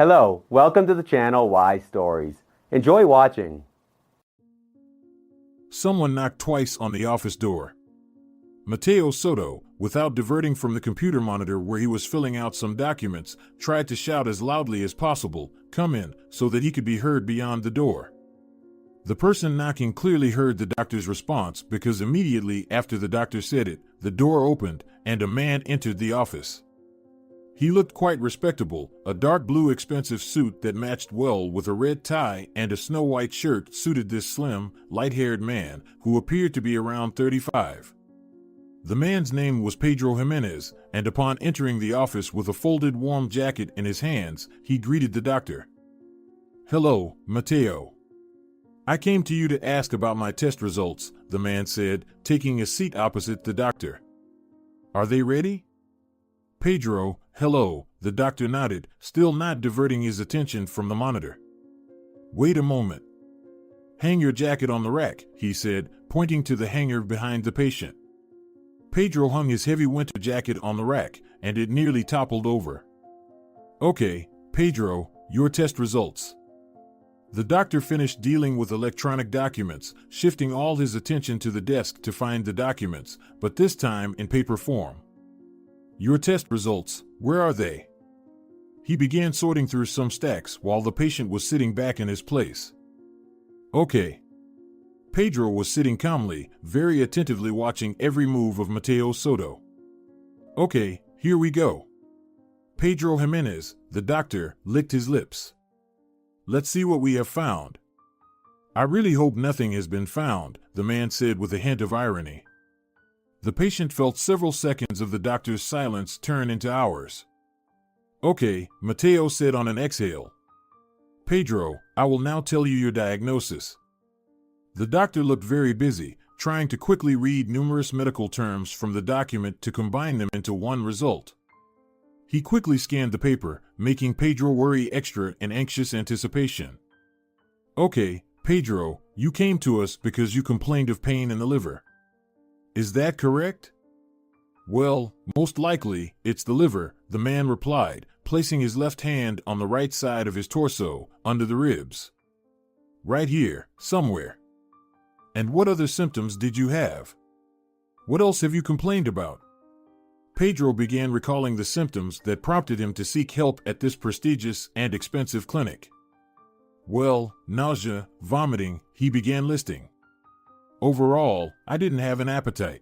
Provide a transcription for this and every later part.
Hello, welcome to the channel Why Stories. Enjoy watching. Someone knocked twice on the office door. Mateo Soto, without diverting from the computer monitor where he was filling out some documents, tried to shout as loudly as possible, "Come in," so that he could be heard beyond the door. The person knocking clearly heard the doctor's response because immediately after the doctor said it, the door opened and a man entered the office. He looked quite respectable, a dark blue expensive suit that matched well with a red tie and a snow-white shirt suited this slim, light-haired man, who appeared to be around 35. The man's name was Pedro Gimenez, and upon entering the office with a folded warm jacket in his hands, he greeted the doctor. "Hello, Mateo. I came to you to ask about my test results," the man said, taking a seat opposite the doctor. "Are they ready?" "Pedro, hello," the doctor nodded, still not diverting his attention from the monitor. "Wait a moment. Hang your jacket on the rack," he said, pointing to the hanger behind the patient. Pedro hung his heavy winter jacket on the rack, and it nearly toppled over. "Okay, Pedro, your test results." The doctor finished dealing with electronic documents, shifting all his attention to the desk to find the documents, but this time in paper form. "Your test results, where are they?" He began sorting through some stacks while the patient was sitting back in his place. "Okay." Pedro was sitting calmly, very attentively watching every move of Mateo Soto. "Okay, here we go." Pedro Gimenez, the doctor, licked his lips. "Let's see what we have found." "I really hope nothing has been found," the man said with a hint of irony. The patient felt several seconds of the doctor's silence turn into hours. "Okay," Mateo said on an exhale. "Pedro, I will now tell you your diagnosis." The doctor looked very busy, trying to quickly read numerous medical terms from the document to combine them into one result. He quickly scanned the paper, making Pedro worry extra in anxious anticipation. "Okay, Pedro, you came to us because you complained of pain in the liver. Is that correct?" "Well, most likely, it's the liver," the man replied, placing his left hand on the right side of his torso, under the ribs. "Right here, somewhere." "And what other symptoms did you have? What else have you complained about?" Pedro began recalling the symptoms that prompted him to seek help at this prestigious and expensive clinic. "Well, nausea, vomiting," he began listing. "Overall, I didn't have an appetite."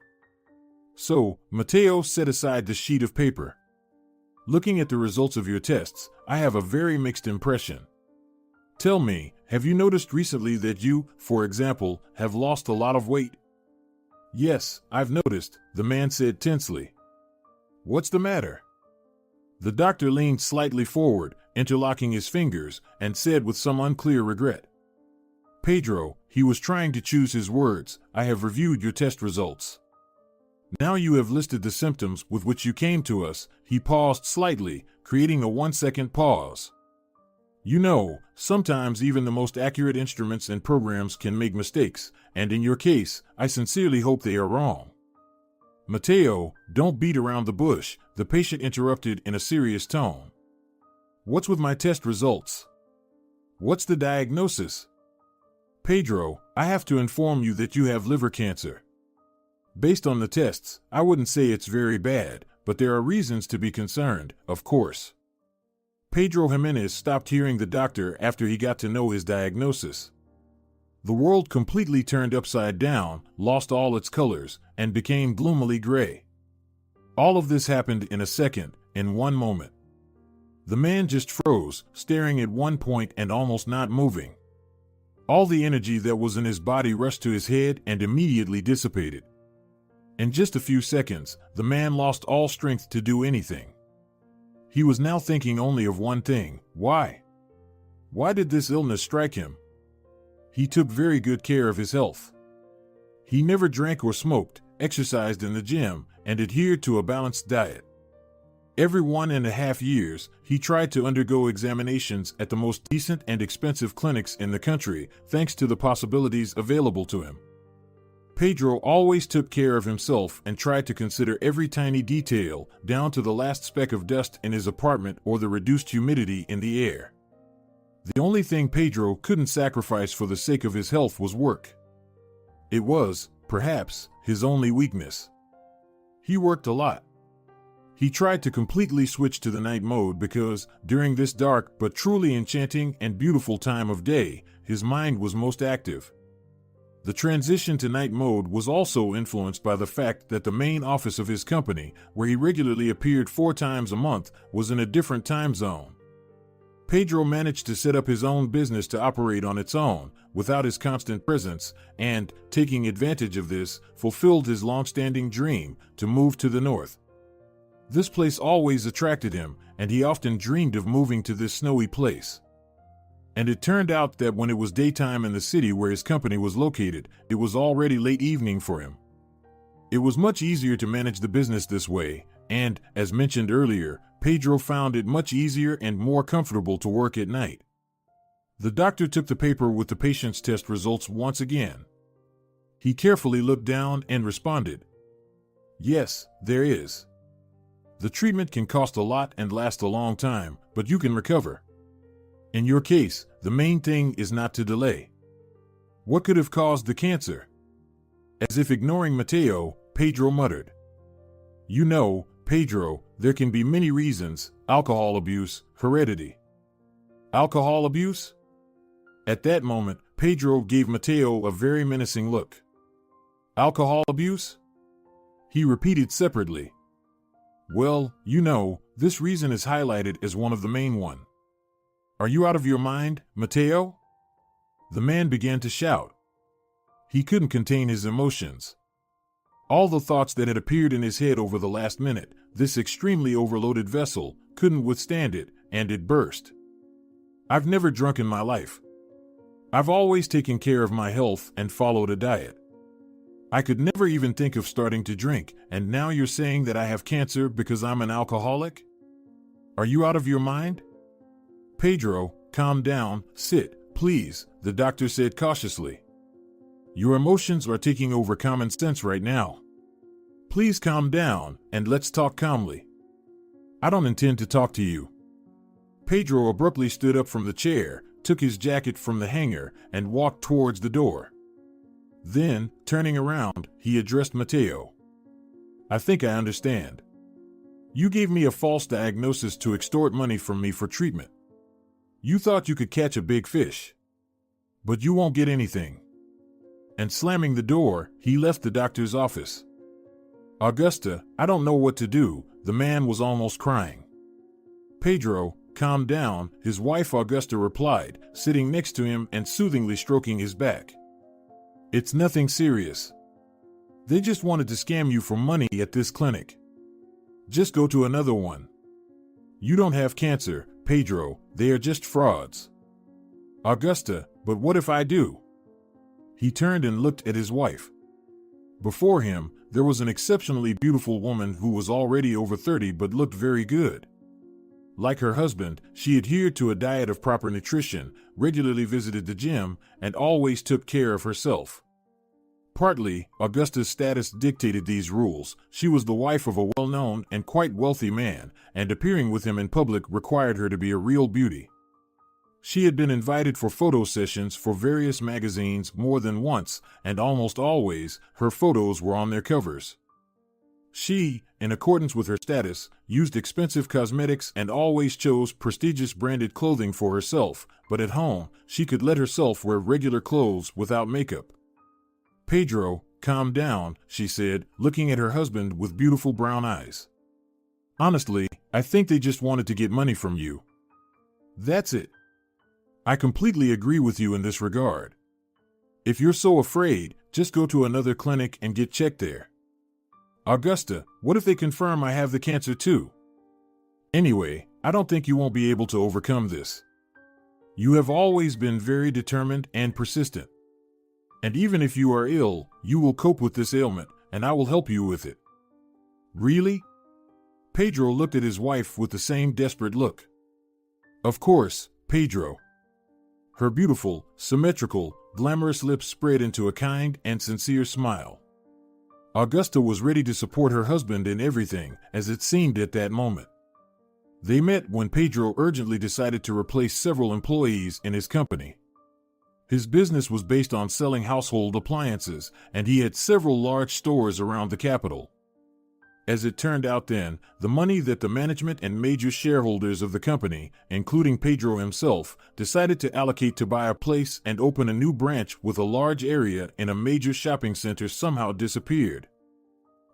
"So," Mateo set aside the sheet of paper. "Looking at the results of your tests, I have a very mixed impression. Tell me, have you noticed recently that you, for example, have lost a lot of weight?" "Yes, I've noticed," the man said tensely. "What's the matter?" The doctor leaned slightly forward, interlocking his fingers, and said with some unclear regret. "Pedro," he was trying to choose his words, "I have reviewed your test results. Now you have listed the symptoms with which you came to us." He paused slightly, creating a 1-second pause. "You know, sometimes even the most accurate instruments and programs can make mistakes, and in your case, I sincerely hope they are wrong." "Mateo, don't beat around the bush," the patient interrupted in a serious tone. "What's with my test results? What's the diagnosis?" "Pedro, I have to inform you that you have liver cancer. Based on the tests, I wouldn't say it's very bad, but there are reasons to be concerned, of course." Pedro Gimenez stopped hearing the doctor after he got to know his diagnosis. The world completely turned upside down, lost all its colors, and became gloomily gray. All of this happened in a second, in one moment. The man just froze, staring at one point and almost not moving. All the energy that was in his body rushed to his head and immediately dissipated. In just a few seconds, the man lost all strength to do anything. He was now thinking only of one thing: why? Why did this illness strike him? He took very good care of his health. He never drank or smoked, exercised in the gym, and adhered to a balanced diet. Every 1.5 years, he tried to undergo examinations at the most decent and expensive clinics in the country, thanks to the possibilities available to him. Pedro always took care of himself and tried to consider every tiny detail, down to the last speck of dust in his apartment or the reduced humidity in the air. The only thing Pedro couldn't sacrifice for the sake of his health was work. It was, perhaps, his only weakness. He worked a lot. He tried to completely switch to the night mode because, during this dark but truly enchanting and beautiful time of day, his mind was most active. The transition to night mode was also influenced by the fact that the main office of his company, where he regularly appeared 4 times a month, was in a different time zone. Pedro managed to set up his own business to operate on its own, without his constant presence, and, taking advantage of this, fulfilled his long-standing dream to move to the north. This place always attracted him, and he often dreamed of moving to this snowy place. And it turned out that when it was daytime in the city where his company was located, it was already late evening for him. It was much easier to manage the business this way, and, as mentioned earlier, Pedro found it much easier and more comfortable to work at night. The doctor took the paper with the patient's test results once again. He carefully looked down and responded, "Yes, there is. The treatment can cost a lot and last a long time, but you can recover. In your case, the main thing is not to delay." What could have caused the cancer? As if ignoring Mateo, Pedro muttered, "You know, Pedro, there can be many reasons: alcohol abuse, heredity." Alcohol abuse? At that moment, Pedro gave Mateo a very menacing look. Alcohol abuse? He repeated separately. "Well, you know, this reason is highlighted as one of the main one." "Are you out of your mind, Mateo?" The man began to shout. He couldn't contain his emotions. All the thoughts that had appeared in his head over the last minute, this extremely overloaded vessel, couldn't withstand it, and it burst. "I've never drunk in my life. I've always taken care of my health and followed a diet. I could never even think of starting to drink, and now you're saying that I have cancer because I'm an alcoholic? Are you out of your mind?" "Pedro, calm down, sit, please," the doctor said cautiously. "Your emotions are taking over common sense right now. Please calm down, and let's talk calmly." "I don't intend to talk to you." Pedro abruptly stood up from the chair, took his jacket from the hanger, and walked towards the door. Then, turning around, he addressed Mateo. "I think I understand. You gave me a false diagnosis to extort money from me for treatment. You thought you could catch a big fish. But you won't get anything." And slamming the door, he left the doctor's office. "Augusta, I don't know what to do," the man was almost crying. "Pedro, calm down," his wife Augusta replied, sitting next to him and soothingly stroking his back. "It's nothing serious. They just wanted to scam you for money at this clinic. Just go to another one. You don't have cancer, Pedro, they are just frauds." "Augusta, but what if I do?" He turned and looked at his wife. Before him, there was an exceptionally beautiful woman who was already over 30 but looked very good. Like her husband, she adhered to a diet of proper nutrition, regularly visited the gym, and always took care of herself. Partly, Augusta's status dictated these rules. She was the wife of a well-known and quite wealthy man, and appearing with him in public required her to be a real beauty. She had been invited for photo sessions for various magazines more than once, and almost always, her photos were on their covers. She, in accordance with her status, used expensive cosmetics and always chose prestigious branded clothing for herself, but at home, she could let herself wear regular clothes without makeup. "Pedro, calm down," she said, looking at her husband with beautiful brown eyes. "Honestly, I think they just wanted to get money from you. That's it. I completely agree with you in this regard. If you're so afraid, just go to another clinic and get checked there. Augusta, what if they confirm I have the cancer too? Anyway, I don't think you won't be able to overcome this. You have always been very determined and persistent. And even if you are ill, you will cope with this ailment, and I will help you with it." "Really?" Pedro looked at his wife with the same desperate look. "Of course, Pedro." Her beautiful, symmetrical, glamorous lips spread into a kind and sincere smile. Augusta was ready to support her husband in everything, as it seemed at that moment. They met when Pedro urgently decided to replace several employees in his company. His business was based on selling household appliances, and he had several large stores around the capital. As it turned out then, the money that the management and major shareholders of the company, including Pedro himself, decided to allocate to buy a place and open a new branch with a large area in a major shopping center somehow disappeared.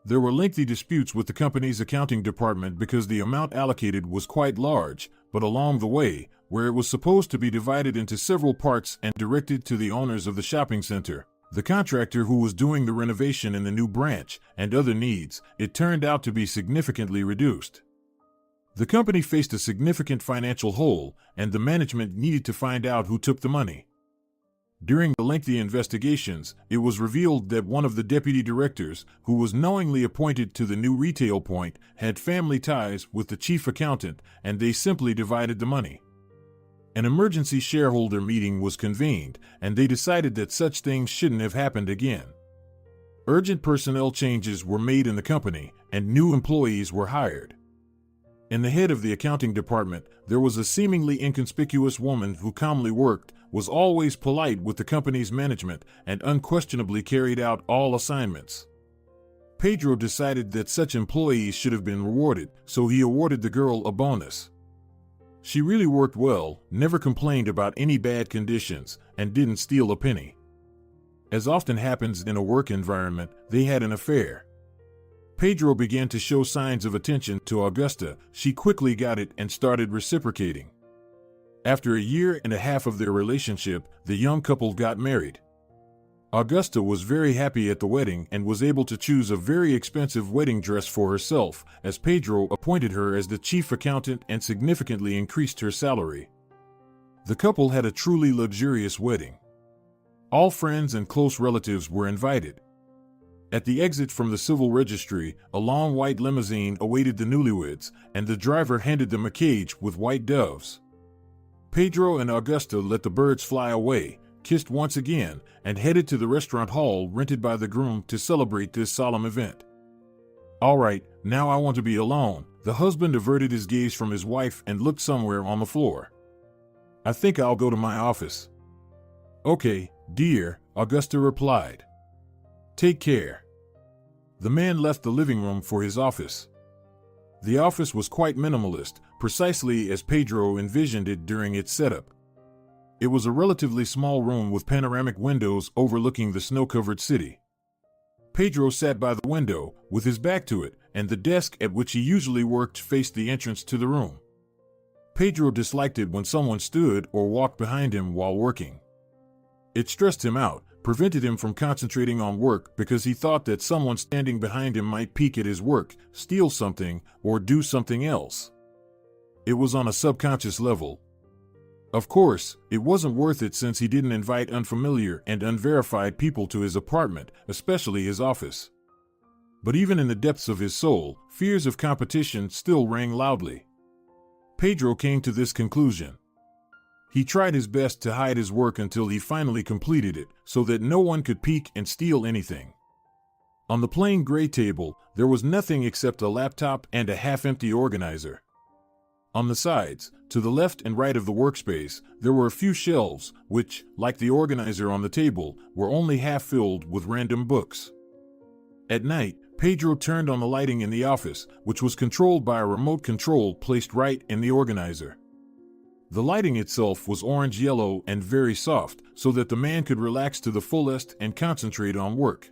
There were lengthy disputes with the company's accounting department because the amount allocated was quite large, but along the way, where it was supposed to be divided into several parts and directed to the owners of the shopping center, the contractor who was doing the renovation in the new branch, and other needs, it turned out to be significantly reduced. The company faced a significant financial hole, and the management needed to find out who took the money. During the lengthy investigations, it was revealed that one of the deputy directors, who was knowingly appointed to the new retail point, had family ties with the chief accountant, and they simply divided the money. An emergency shareholder meeting was convened, and they decided that such things shouldn't have happened again. Urgent personnel changes were made in the company, and new employees were hired. In the head of the accounting department, there was a seemingly inconspicuous woman who calmly worked, was always polite with the company's management, and unquestionably carried out all assignments. Pedro decided that such employees should have been rewarded, so he awarded the girl a bonus. She really worked well, never complained about any bad conditions, and didn't steal a penny. As often happens in a work environment, they had an affair. Pedro began to show signs of attention to Augusta. She quickly got it and started reciprocating. After a year and a half of their relationship, the young couple got married. Augusta was very happy at the wedding and was able to choose a very expensive wedding dress for herself, as Pedro appointed her as the chief accountant and significantly increased her salary. The couple had a truly luxurious wedding. All friends and close relatives were invited. At the exit from the civil registry, a long white limousine awaited the newlyweds, and the driver handed them a cage with white doves. Pedro and Augusta let the birds fly away, kissed once again, and headed to the restaurant hall rented by the groom to celebrate this solemn event. "All right, now I want to be alone." The husband averted his gaze from his wife and looked somewhere on the floor. "I think I'll go to my office." "Okay, dear," Augusta replied. "Take care." The man left the living room for his office. The office was quite minimalist, precisely as Pedro envisioned it during its setup. It was a relatively small room with panoramic windows overlooking the snow-covered city. Pedro sat by the window, with his back to it, and the desk at which he usually worked faced the entrance to the room. Pedro disliked it when someone stood or walked behind him while working. It stressed him out, prevented him from concentrating on work because he thought that someone standing behind him might peek at his work, steal something, or do something else. It was on a subconscious level. Of course, it wasn't worth it since he didn't invite unfamiliar and unverified people to his apartment, especially his office. But even in the depths of his soul, fears of competition still rang loudly. Pedro came to this conclusion. He tried his best to hide his work until he finally completed it, so that no one could peek and steal anything. On the plain gray table, there was nothing except a laptop and a half-empty organizer. On the sides, to the left and right of the workspace, there were a few shelves, which, like the organizer on the table, were only half filled with random books. At night, Pedro turned on the lighting in the office, which was controlled by a remote control placed right in the organizer. The lighting itself was orange-yellow and very soft, so that the man could relax to the fullest and concentrate on work.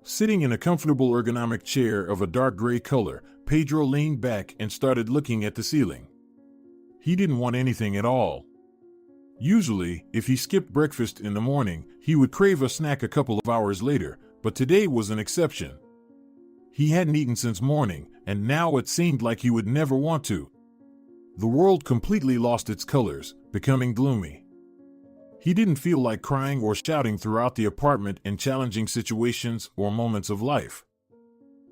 Sitting in a comfortable ergonomic chair of a dark gray color, Pedro leaned back and started looking at the ceiling. He didn't want anything at all. Usually, if he skipped breakfast in the morning, he would crave a snack a couple of hours later, but today was an exception. He hadn't eaten since morning, and now it seemed like he would never want to. The world completely lost its colors, becoming gloomy. He didn't feel like crying or shouting throughout the apartment in challenging situations or moments of life.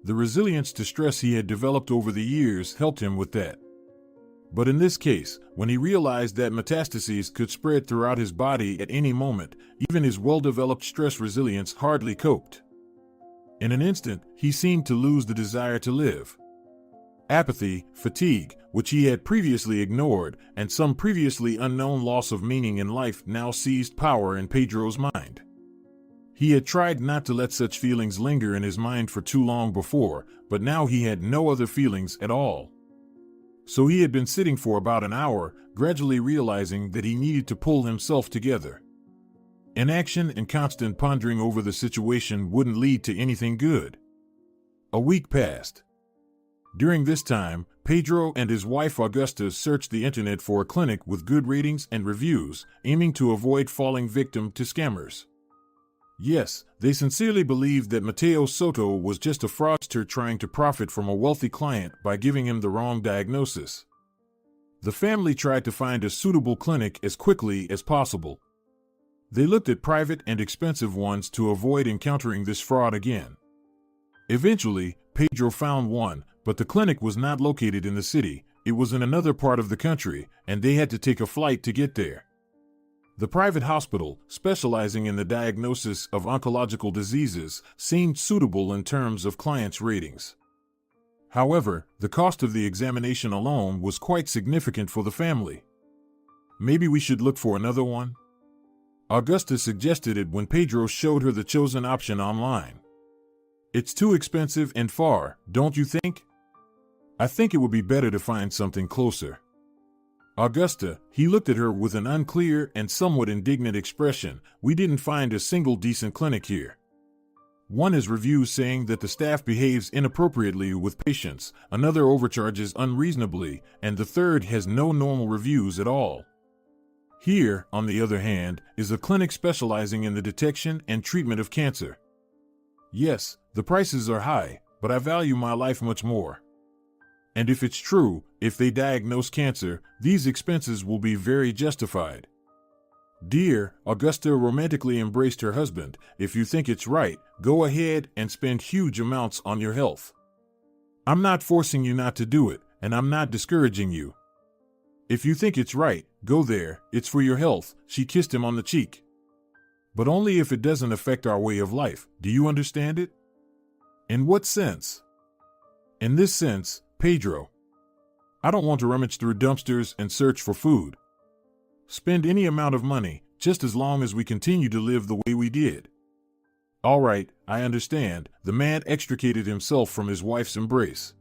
The resilience to stress he had developed over the years helped him with that. But in this case, when he realized that metastases could spread throughout his body at any moment, even his well-developed stress resilience hardly coped. In an instant, he seemed to lose the desire to live. Apathy, fatigue, which he had previously ignored, and some previously unknown loss of meaning in life now seized power in Pedro's mind. He had tried not to let such feelings linger in his mind for too long before, but now he had no other feelings at all. So he had been sitting for about an hour, gradually realizing that he needed to pull himself together. Inaction and constant pondering over the situation wouldn't lead to anything good. A week passed. During this time, Pedro and his wife Augusta searched the internet for a clinic with good ratings and reviews, aiming to avoid falling victim to scammers. Yes, they sincerely believed that Mateo Soto was just a fraudster trying to profit from a wealthy client by giving him the wrong diagnosis. The family tried to find a suitable clinic as quickly as possible. They looked at private and expensive ones to avoid encountering this fraud again. Eventually, Pedro found one, but the clinic was not located in the city. It was in another part of the country, and they had to take a flight to get there. The private hospital, specializing in the diagnosis of oncological diseases, seemed suitable in terms of clients' ratings. However, the cost of the examination alone was quite significant for the family. Maybe we should look for another one? Augusta suggested it when Pedro showed her the chosen option online. It's too expensive and far, don't you think? I think it would be better to find something closer. Augusta, he looked at her with an unclear and somewhat indignant expression. We didn't find a single decent clinic here. One has reviews saying that the staff behaves inappropriately with patients, another overcharges unreasonably, and the third has no normal reviews at all. Here, on the other hand, is a clinic specializing in the detection and treatment of cancer. Yes, the prices are high, but I value my life much more. And if it's true, if they diagnose cancer, these expenses will be very justified. Dear, Augusta romantically embraced her husband. If you think it's right, go ahead and spend huge amounts on your health. I'm not forcing you not to do it, and I'm not discouraging you. If you think it's right, go there, it's for your health. She kissed him on the cheek. But only if it doesn't affect our way of life. Do you understand it? In what sense? In this sense, Pedro. I don't want to rummage through dumpsters and search for food. Spend any amount of money, just as long as we continue to live the way we did. All right, I understand. The man extricated himself from his wife's embrace.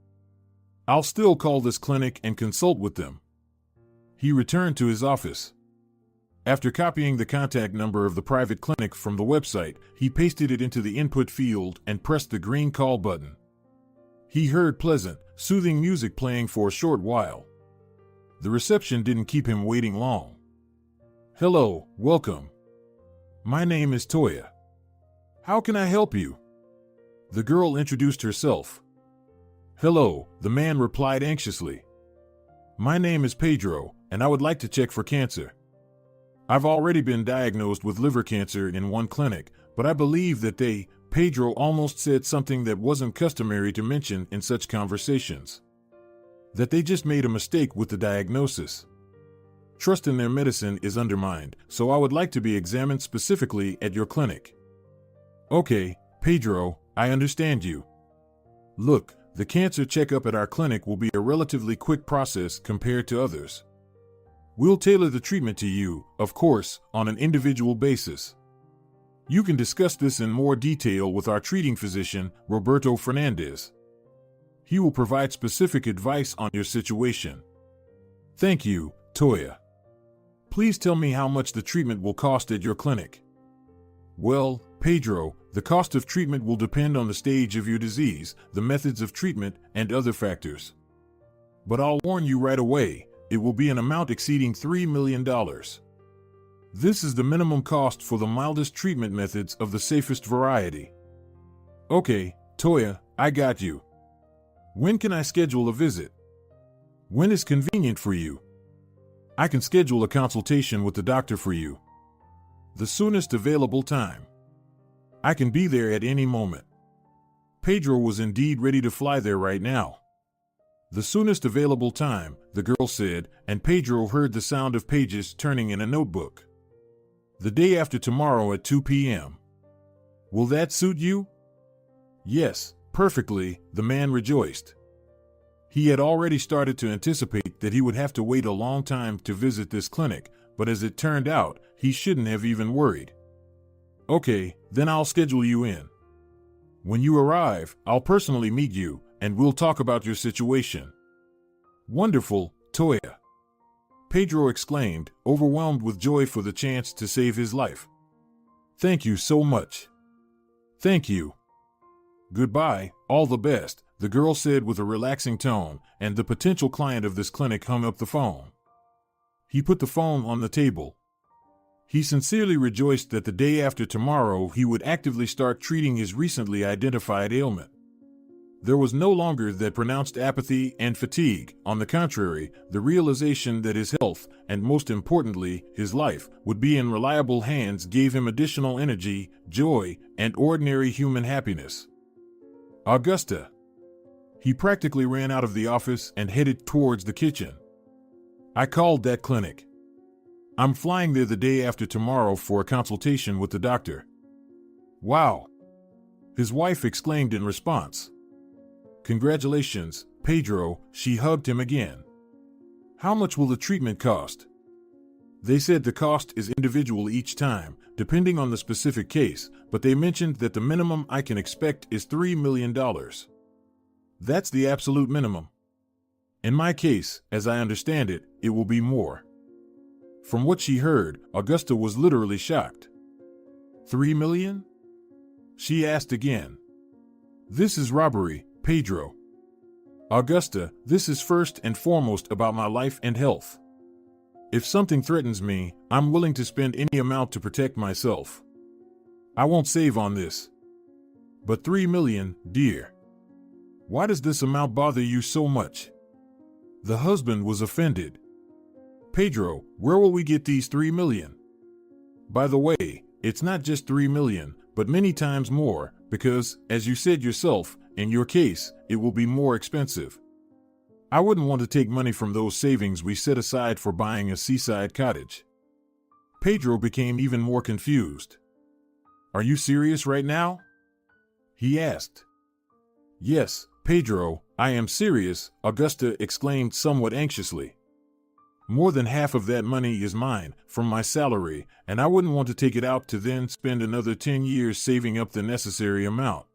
I'll still call this clinic and consult with them. He returned to his office. After copying the contact number of the private clinic from the website, he pasted it into the input field and pressed the green call button. He heard pleasant, soothing music playing for a short while. The reception didn't keep him waiting long. Hello, welcome. My name is Toya. How can I help you? The girl introduced herself. Hello, the man replied anxiously. My name is Pedro, and I would like to check for cancer. I've already been diagnosed with liver cancer in one clinic, but I believe that Pedro almost said something that wasn't customary to mention in such conversations. That they just made a mistake with the diagnosis. Trust in their medicine is undermined, so I would like to be examined specifically at your clinic. Okay, Pedro, I understand you. Look, the cancer checkup at our clinic will be a relatively quick process compared to others. We'll tailor the treatment to you, of course, on an individual basis. You can discuss this in more detail with our treating physician, Roberto Fernandez. He will provide specific advice on your situation. Thank you, Toya. Please tell me how much the treatment will cost at your clinic. Well, Pedro, the cost of treatment will depend on the stage of your disease, the methods of treatment, and other factors. But I'll warn you right away, it will be an amount exceeding $3 million. This is the minimum cost for the mildest treatment methods of the safest variety. Okay, Toya, I got you. When can I schedule a visit? When is convenient for you? I can schedule a consultation with the doctor for you. The soonest available time. I can be there at any moment. Pedro was indeed ready to fly there right now. The soonest available time, the girl said, and Pedro heard the sound of pages turning in a notebook. The day after tomorrow at 2 p.m. Will that suit you? Yes, perfectly, the man rejoiced. He had already started to anticipate that he would have to wait a long time to visit this clinic, but as it turned out, he shouldn't have even worried. Okay, then I'll schedule you in. When you arrive, I'll personally meet you, and we'll talk about your situation. Wonderful, Toya. Pedro exclaimed, overwhelmed with joy for the chance to save his life. Thank you so much. Thank you. Goodbye, all the best, the girl said with a relaxing tone, and the potential client of this clinic hung up the phone. He put the phone on the table. He sincerely rejoiced that the day after tomorrow he would actively start treating his recently identified ailment. There was no longer that pronounced apathy and fatigue. On the contrary, the realization that his health, and most importantly, his life, would be in reliable hands gave him additional energy, joy, and ordinary human happiness. Augusta. He practically ran out of the office and headed towards the kitchen. I called that clinic. I'm flying there the day after tomorrow for a consultation with the doctor. Wow! His wife exclaimed in response. Congratulations, Pedro, she hugged him again. How much will the treatment cost? They said the cost is individual each time, depending on the specific case, but they mentioned that the minimum I can expect is $3 million. That's the absolute minimum. In my case, as I understand it, it will be more. From what she heard, Augusta was literally shocked. $3 million? She asked again. This is robbery, Pedro. Augusta, this is first and foremost about my life and health. If something threatens me, I'm willing to spend any amount to protect myself. I won't save on this. But $3 million, dear. Why does this amount bother you so much? The husband was offended. Pedro, where will we get these $3 million? By the way, it's not just $3 million, but many times more, because, as you said yourself, in your case, it will be more expensive. I wouldn't want to take money from those savings we set aside for buying a seaside cottage. Pedro became even more confused. Are you serious right now? He asked. Yes, Pedro, I am serious, Augusta exclaimed somewhat anxiously. More than half of that money is mine, from my salary, and I wouldn't want to take it out to then spend another 10 years saving up the necessary amount.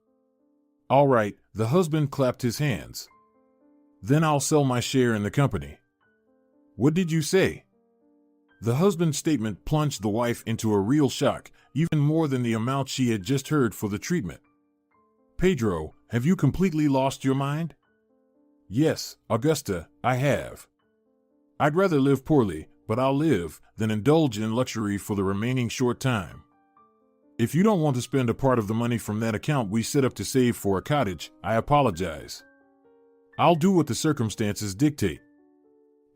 All right, the husband clapped his hands. Then I'll sell my share in the company. What did you say? The husband's statement plunged the wife into a real shock, even more than the amount she had just heard for the treatment. Pedro, have you completely lost your mind? Yes, Augusta, I have. I'd rather live poorly, but I'll live, than indulge in luxury for the remaining short time. If you don't want to spend a part of the money from that account we set up to save for a cottage, I apologize. I'll do what the circumstances dictate.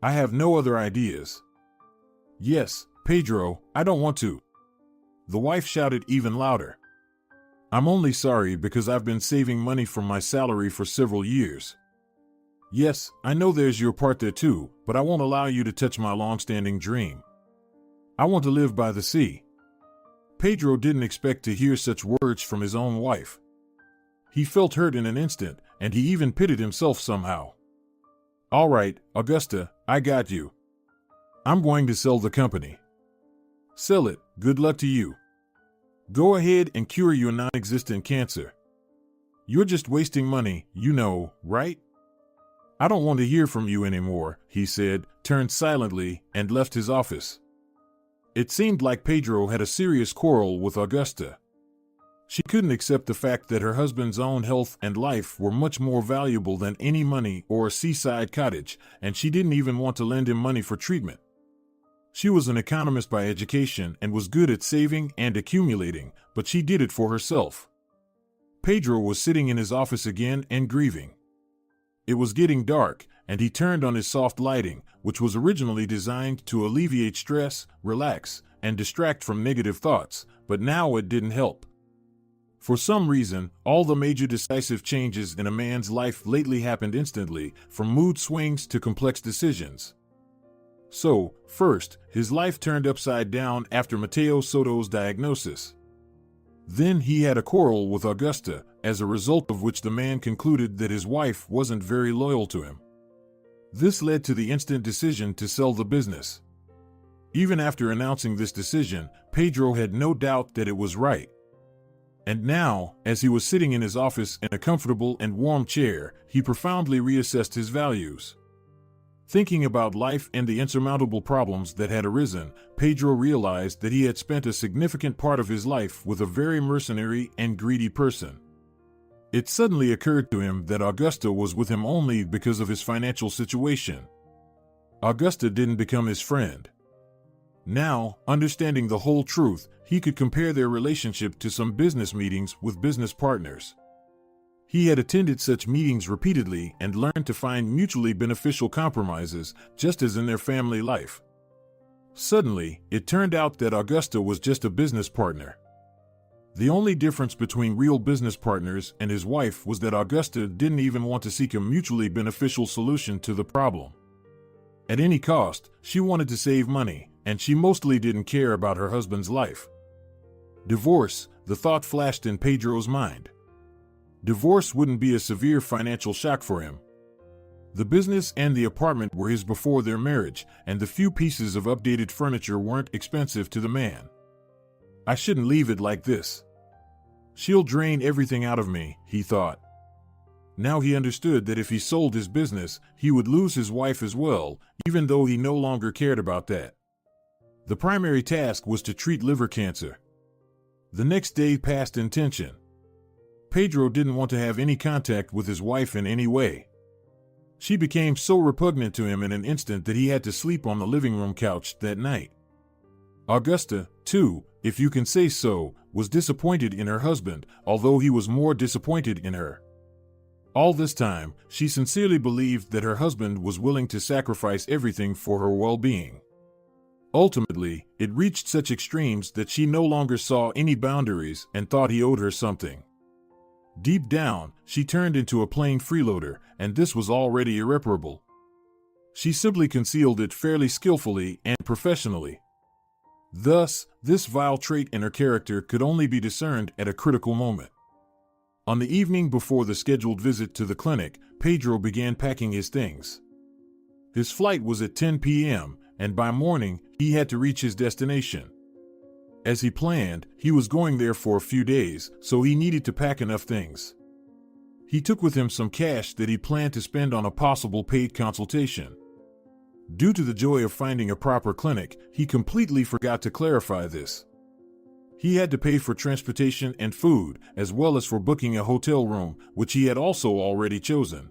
I have no other ideas. Yes, Pedro, I don't want to. The wife shouted even louder. I'm only sorry because I've been saving money from my salary for several years. Yes, I know there's your part there too, but I won't allow you to touch my long-standing dream. I want to live by the sea. Pedro didn't expect to hear such words from his own wife. He felt hurt in an instant, and he even pitied himself somehow. All right, Augusta, I got you. I'm going to sell the company. Sell it, good luck to you. Go ahead and cure your non-existent cancer. You're just wasting money, you know, right? I don't want to hear from you anymore, he said, turned silently, and left his office. It seemed like Pedro had a serious quarrel with Augusta. She couldn't accept the fact that her husband's own health and life were much more valuable than any money or a seaside cottage, and she didn't even want to lend him money for treatment. She was an economist by education and was good at saving and accumulating, but she did it for herself. Pedro was sitting in his office again and grieving. It was getting dark, and he turned on his soft lighting, which was originally designed to alleviate stress, relax, and distract from negative thoughts, but now it didn't help. For some reason, all the major decisive changes in a man's life lately happened instantly, from mood swings to complex decisions. So, first, his life turned upside down after Mateo Soto's diagnosis. Then he had a quarrel with Augusta, as a result of which the man concluded that his wife wasn't very loyal to him. This led to the instant decision to sell the business. Even after announcing this decision, Pedro had no doubt that it was right. And now, as he was sitting in his office in a comfortable and warm chair, he profoundly reassessed his values. Thinking about life and the insurmountable problems that had arisen, Pedro realized that he had spent a significant part of his life with a very mercenary and greedy person. It suddenly occurred to him that Augusta was with him only because of his financial situation. Augusta didn't become his friend. Now, understanding the whole truth, he could compare their relationship to some business meetings with business partners. He had attended such meetings repeatedly and learned to find mutually beneficial compromises, just as in their family life. Suddenly, it turned out that Augusta was just a business partner. The only difference between real business partners and his wife was that Augusta didn't even want to seek a mutually beneficial solution to the problem. At any cost, she wanted to save money, and she mostly didn't care about her husband's life. Divorce, the thought flashed in Pedro's mind. Divorce wouldn't be a severe financial shock for him. The business and the apartment were his before their marriage, and the few pieces of updated furniture weren't expensive to the man. I shouldn't leave it like this. She'll drain everything out of me, he thought. Now he understood that if he sold his business, he would lose his wife as well, even though he no longer cared about that. The primary task was to treat liver cancer. The next day passed in tension. Pedro didn't want to have any contact with his wife in any way. She became so repugnant to him in an instant that he had to sleep on the living room couch that night. Augusta, too, if you can say so, was disappointed in her husband, although he was more disappointed in her. All this time, she sincerely believed that her husband was willing to sacrifice everything for her well-being. Ultimately, it reached such extremes that she no longer saw any boundaries and thought he owed her something. Deep down, she turned into a plain freeloader, and this was already irreparable. She simply concealed it fairly skillfully and professionally. Thus, this vile trait in her character could only be discerned at a critical moment. On the evening before the scheduled visit to the clinic, Pedro began packing his things. His flight was at 10 p.m., and by morning, he had to reach his destination. As he planned, he was going there for a few days, so he needed to pack enough things. He took with him some cash that he planned to spend on a possible paid consultation. Due to the joy of finding a proper clinic, he completely forgot to clarify this. He had to pay for transportation and food, as well as for booking a hotel room, which he had also already chosen.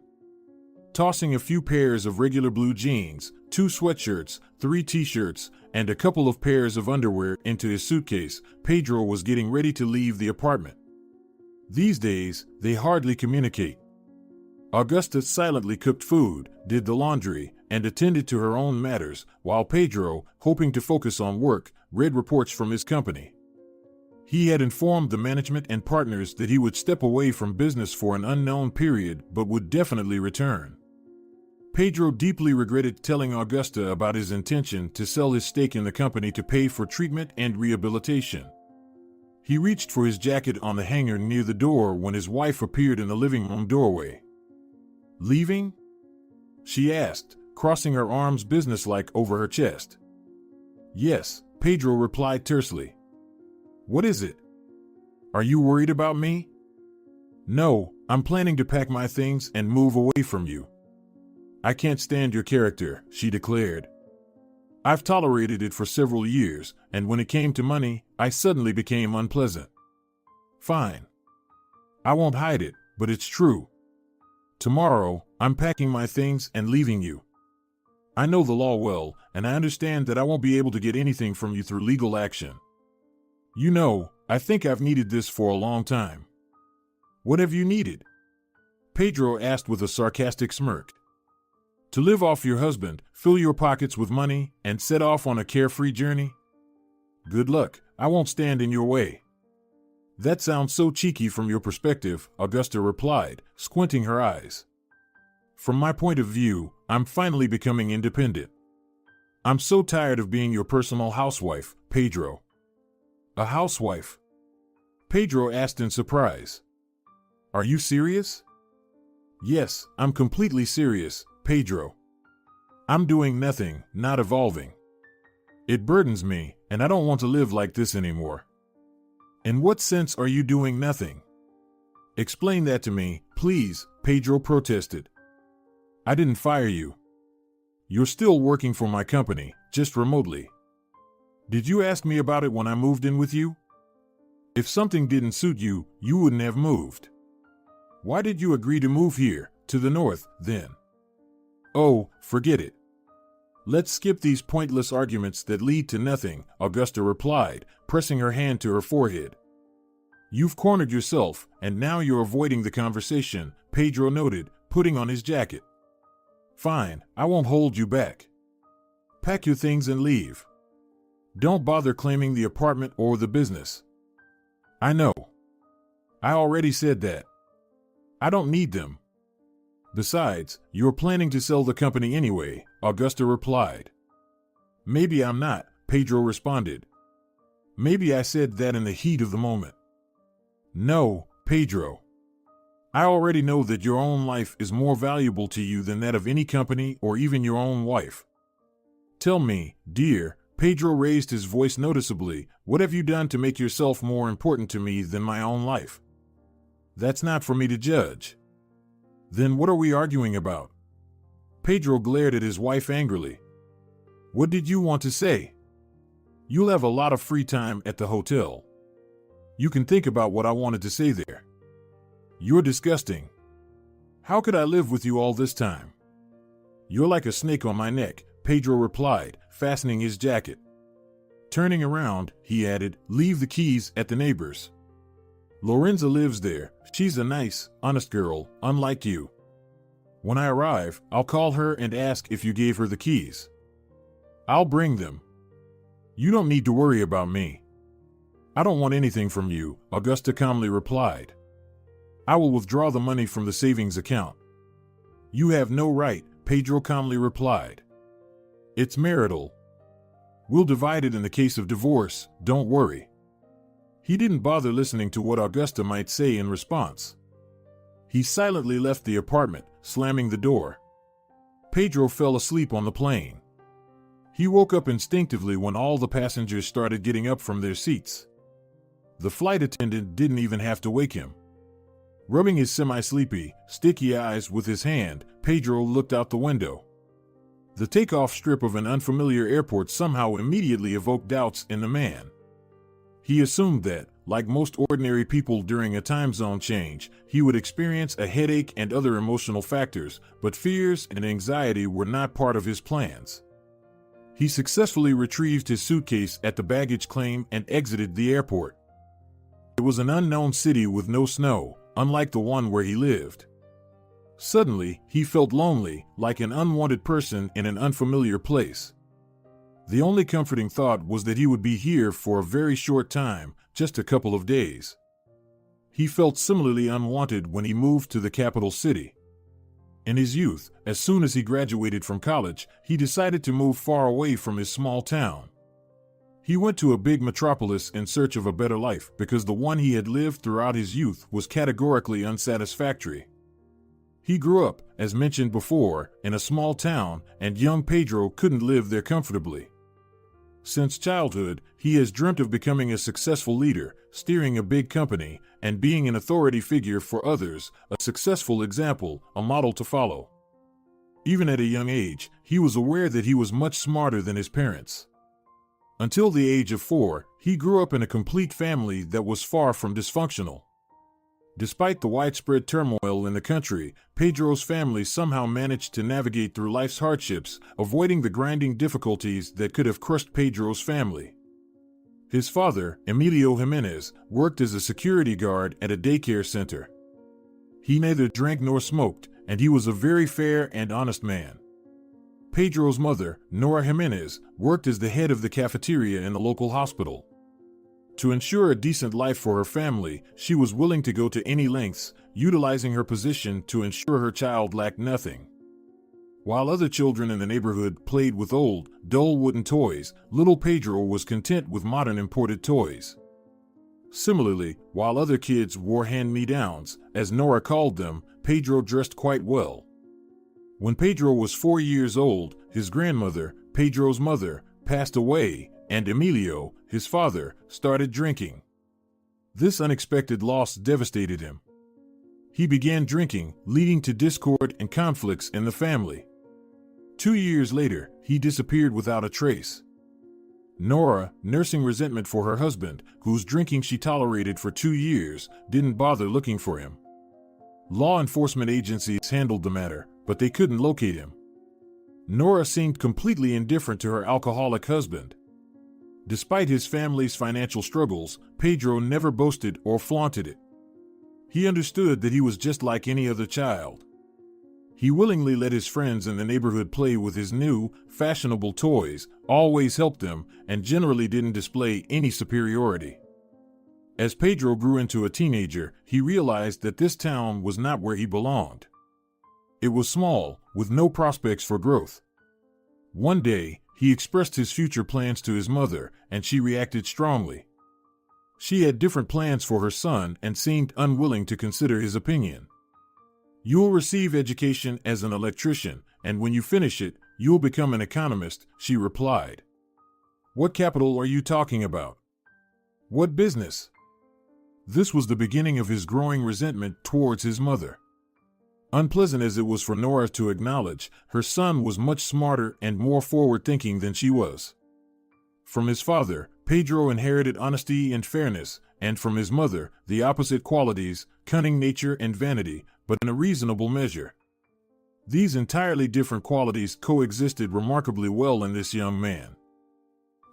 Tossing a few pairs of regular blue jeans, 2 sweatshirts, 3 t-shirts, and a couple of pairs of underwear into his suitcase, Pedro was getting ready to leave the apartment. These days, they hardly communicate. Augusta silently cooked food, did the laundry, and attended to her own matters, while Pedro, hoping to focus on work, read reports from his company. He had informed the management and partners that he would step away from business for an unknown period but would definitely return. Pedro deeply regretted telling Augusta about his intention to sell his stake in the company to pay for treatment and rehabilitation. He reached for his jacket on the hanger near the door when his wife appeared in the living room doorway. "Leaving?" she asked, crossing her arms businesslike over her chest. "Yes," Pedro replied tersely. "What is it? Are you worried about me?" "No, I'm planning to pack my things and move away from you." "I can't stand your character," she declared. "I've tolerated it for several years, and when it came to money, I suddenly became unpleasant." "Fine. I won't hide it, but it's true. Tomorrow, I'm packing my things and leaving you. I know the law well, and I understand that I won't be able to get anything from you through legal action. You know, I think I've needed this for a long time." "What have you needed?" Pedro asked with a sarcastic smirk. "To live off your husband, fill your pockets with money, and set off on a carefree journey? Good luck, I won't stand in your way." That sounds so cheeky from your perspective, Augusta replied, squinting her eyes. From my point of view, I'm finally becoming independent. I'm so tired of being your personal housewife, Pedro. A housewife? Pedro asked in surprise. Are you serious? Yes, I'm completely serious, Pedro. I'm doing nothing, not evolving. It burdens me, and I don't want to live like this anymore. In what sense are you doing nothing? Explain that to me, please, Pedro protested. I didn't fire you. You're still working for my company, just remotely. Did you ask me about it when I moved in with you? If something didn't suit you, you wouldn't have moved. Why did you agree to move here, to the north, then? Oh, forget it. Let's skip these pointless arguments that lead to nothing, Augusta replied, pressing her hand to her forehead. You've cornered yourself, and now you're avoiding the conversation, Pedro noted, putting on his jacket. Fine, I won't hold you back. Pack your things and leave. Don't bother claiming the apartment or the business. I know. I already said that. I don't need them. Besides, you're planning to sell the company anyway, Augusta replied. Maybe I'm not, Pedro responded. Maybe I said that in the heat of the moment. No, Pedro. I already know that your own life is more valuable to you than that of any company or even your own wife. Tell me, dear, Pedro raised his voice noticeably, what have you done to make yourself more important to me than my own life? That's not for me to judge. Then what are we arguing about? Pedro glared at his wife angrily. What did you want to say? You'll have a lot of free time at the hotel. You can think about what I wanted to say there. You're disgusting. How could I live with you all this time? You're like a snake on my neck, Pedro replied, fastening his jacket. Turning around, he added, leave the keys at the neighbor's. Lorenza lives there. She's a nice, honest girl, unlike you. When I arrive, I'll call her and ask if you gave her the keys. I'll bring them. You don't need to worry about me. I don't want anything from you, Augusta calmly replied. I will withdraw the money from the savings account. You have no right, Pedro calmly replied. It's marital. We'll divide it in the case of divorce, don't worry. He didn't bother listening to what Augusta might say in response. He silently left the apartment, slamming the door. Pedro fell asleep on the plane. He woke up instinctively when all the passengers started getting up from their seats. The flight attendant didn't even have to wake him. Rubbing his semi-sleepy, sticky eyes with his hand, Pedro looked out the window. The takeoff strip of an unfamiliar airport somehow immediately evoked doubts in the man. He assumed that, like most ordinary people during a time zone change, he would experience a headache and other emotional factors, but fears and anxiety were not part of his plans. He successfully retrieved his suitcase at the baggage claim and exited the airport. It was an unknown city with no snow, unlike the one where he lived. Suddenly, he felt lonely, like an unwanted person in an unfamiliar place. The only comforting thought was that he would be here for a very short time, just a couple of days. He felt similarly unwanted when he moved to the capital city. In his youth, as soon as he graduated from college, he decided to move far away from his small town. He went to a big metropolis in search of a better life because the one he had lived throughout his youth was categorically unsatisfactory. He grew up, as mentioned before, in a small town, and young Pedro couldn't live there comfortably. Since childhood, he has dreamt of becoming a successful leader, steering a big company, and being an authority figure for others, a successful example, a model to follow. Even at a young age, he was aware that he was much smarter than his parents. Until the age of 4, he grew up in a complete family that was far from dysfunctional. Despite the widespread turmoil in the country, Pedro's family somehow managed to navigate through life's hardships, avoiding the grinding difficulties that could have crushed Pedro's family. His father, Emilio Gimenez, worked as a security guard at a daycare center. He neither drank nor smoked, and he was a very fair and honest man. Pedro's mother, Nora Gimenez, worked as the head of the cafeteria in the local hospital. To ensure a decent life for her family, she was willing to go to any lengths, utilizing her position to ensure her child lacked nothing. While other children in the neighborhood played with old, dull wooden toys, little Pedro was content with modern imported toys. Similarly, while other kids wore hand-me-downs, as Nora called them, Pedro dressed quite well. When Pedro was 4 years old, his grandmother, Pedro's mother, passed away, and Emilio, his father, started drinking. This unexpected loss devastated him. He began drinking, leading to discord and conflicts in the family. 2 years later, he disappeared without a trace. Nora, nursing resentment for her husband, whose drinking she tolerated for 2 years, didn't bother looking for him. Law enforcement agencies handled the matter, but they couldn't locate him. Nora seemed completely indifferent to her alcoholic husband. Despite his family's financial struggles, Pedro never boasted or flaunted it. He understood that he was just like any other child. He willingly let his friends in the neighborhood play with his new, fashionable toys, always helped them, and generally didn't display any superiority. As Pedro grew into a teenager, he realized that this town was not where he belonged. It was small, with no prospects for growth. One day, he expressed his future plans to his mother, and she reacted strongly. She had different plans for her son and seemed unwilling to consider his opinion. "You'll receive education as an electrician, and when you finish it, you'll become an economist," she replied. "What capital are you talking about? What business?" This was the beginning of his growing resentment towards his mother. Unpleasant as it was for Nora to acknowledge, her son was much smarter and more forward-thinking than she was. From his father, Pedro inherited honesty and fairness, and from his mother, the opposite qualities, cunning nature and vanity, but in a reasonable measure. These entirely different qualities coexisted remarkably well in this young man.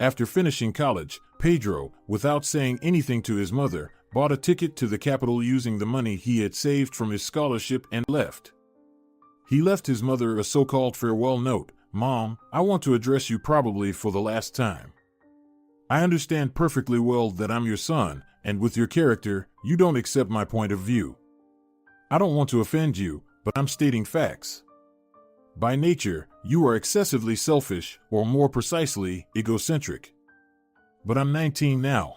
After finishing college, Pedro, without saying anything to his mother, bought a ticket to the capital using the money he had saved from his scholarship and left. He left his mother a so-called farewell note. "Mom, I want to address you probably for the last time. I understand perfectly well that I'm your son, and with your character, you don't accept my point of view. I don't want to offend you, but I'm stating facts. By nature, you are excessively selfish, or more precisely, egocentric. But I'm 19 now.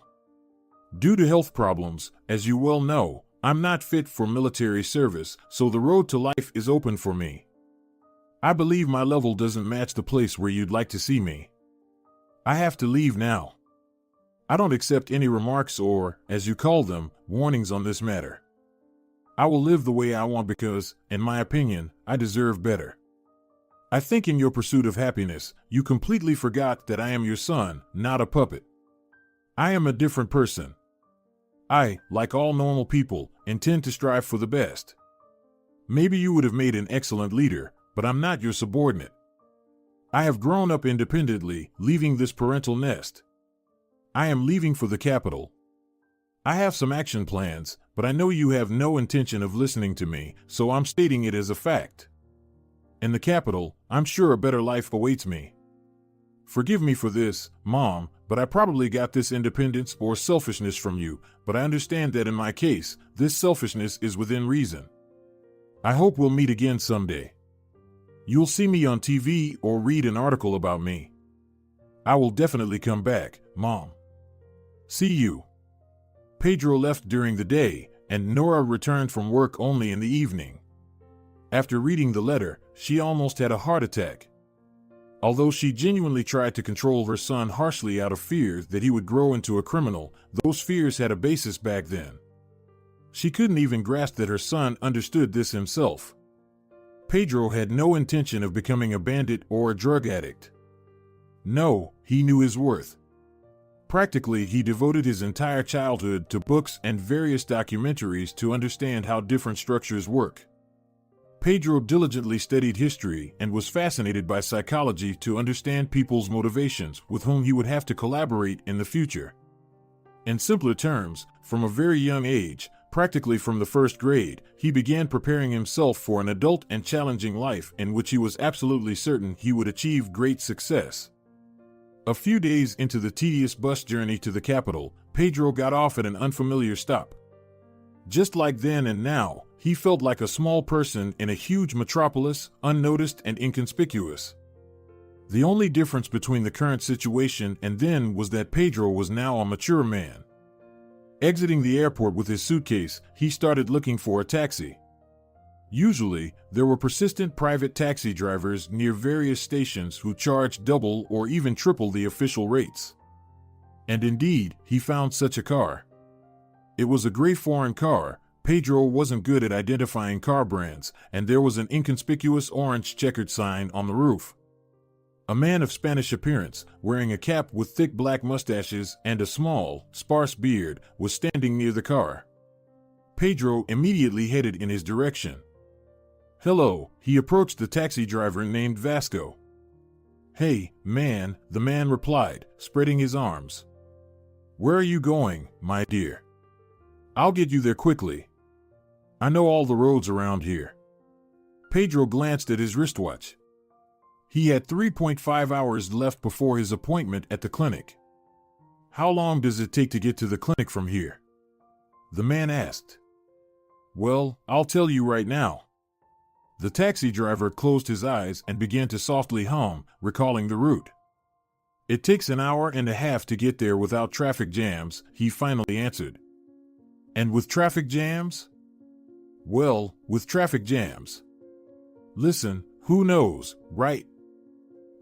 Due to health problems, as you well know, I'm not fit for military service, so the road to life is open for me. I believe my level doesn't match the place where you'd like to see me. I have to leave now. I don't accept any remarks or, as you call them, warnings on this matter. I will live the way I want because, in my opinion, I deserve better. I think in your pursuit of happiness, you completely forgot that I am your son, not a puppet. I am a different person. I, like all normal people, intend to strive for the best. Maybe you would have made an excellent leader, but I'm not your subordinate. I have grown up independently, leaving this parental nest. I am leaving for the capital. I have some action plans, but I know you have no intention of listening to me, so I'm stating it as a fact. In the capital, I'm sure a better life awaits me. Forgive me for this, Mom, but I probably got this independence or selfishness from you, but I understand that in my case, this selfishness is within reason. I hope we'll meet again someday. You'll see me on TV or read an article about me. I will definitely come back, Mom. See you." Pedro left during the day, and Nora returned from work only in the evening. After reading the letter, she almost had a heart attack. Although she genuinely tried to control her son harshly out of fear that he would grow into a criminal, those fears had a basis back then. She couldn't even grasp that her son understood this himself. Pedro had no intention of becoming a bandit or a drug addict. No, he knew his worth. Practically, he devoted his entire childhood to books and various documentaries to understand how different structures work. Pedro diligently studied history and was fascinated by psychology to understand people's motivations with whom he would have to collaborate in the future. In simpler terms, from a very young age, practically from the first grade, he began preparing himself for an adult and challenging life in which he was absolutely certain he would achieve great success. A few days into the tedious bus journey to the capital, Pedro got off at an unfamiliar stop. Just like then and now, he felt like a small person in a huge metropolis, unnoticed and inconspicuous. The only difference between the current situation and then was that Pedro was now a mature man. Exiting the airport with his suitcase, he started looking for a taxi. Usually, there were persistent private taxi drivers near various stations who charged double or even triple the official rates. And indeed, he found such a car. It was a gray foreign car. Pedro wasn't good at identifying car brands, and there was an inconspicuous orange checkered sign on the roof. A man of Spanish appearance, wearing a cap with thick black mustaches and a small, sparse beard, was standing near the car. Pedro immediately headed in his direction. "Hello," he approached the taxi driver named Vasco. "Hey, man," the man replied, spreading his arms. "Where are you going, my dear? I'll get you there quickly. I know all the roads around here." Pedro glanced at his wristwatch. He had 3.5 hours left before his appointment at the clinic. "How long does it take to get to the clinic from here?" the man asked. "Well, I'll tell you right now." The taxi driver closed his eyes and began to softly hum, recalling the route. "It takes an hour and a half to get there without traffic jams," he finally answered. "And with traffic jams?" "Well, with traffic jams. Listen, who knows, right?"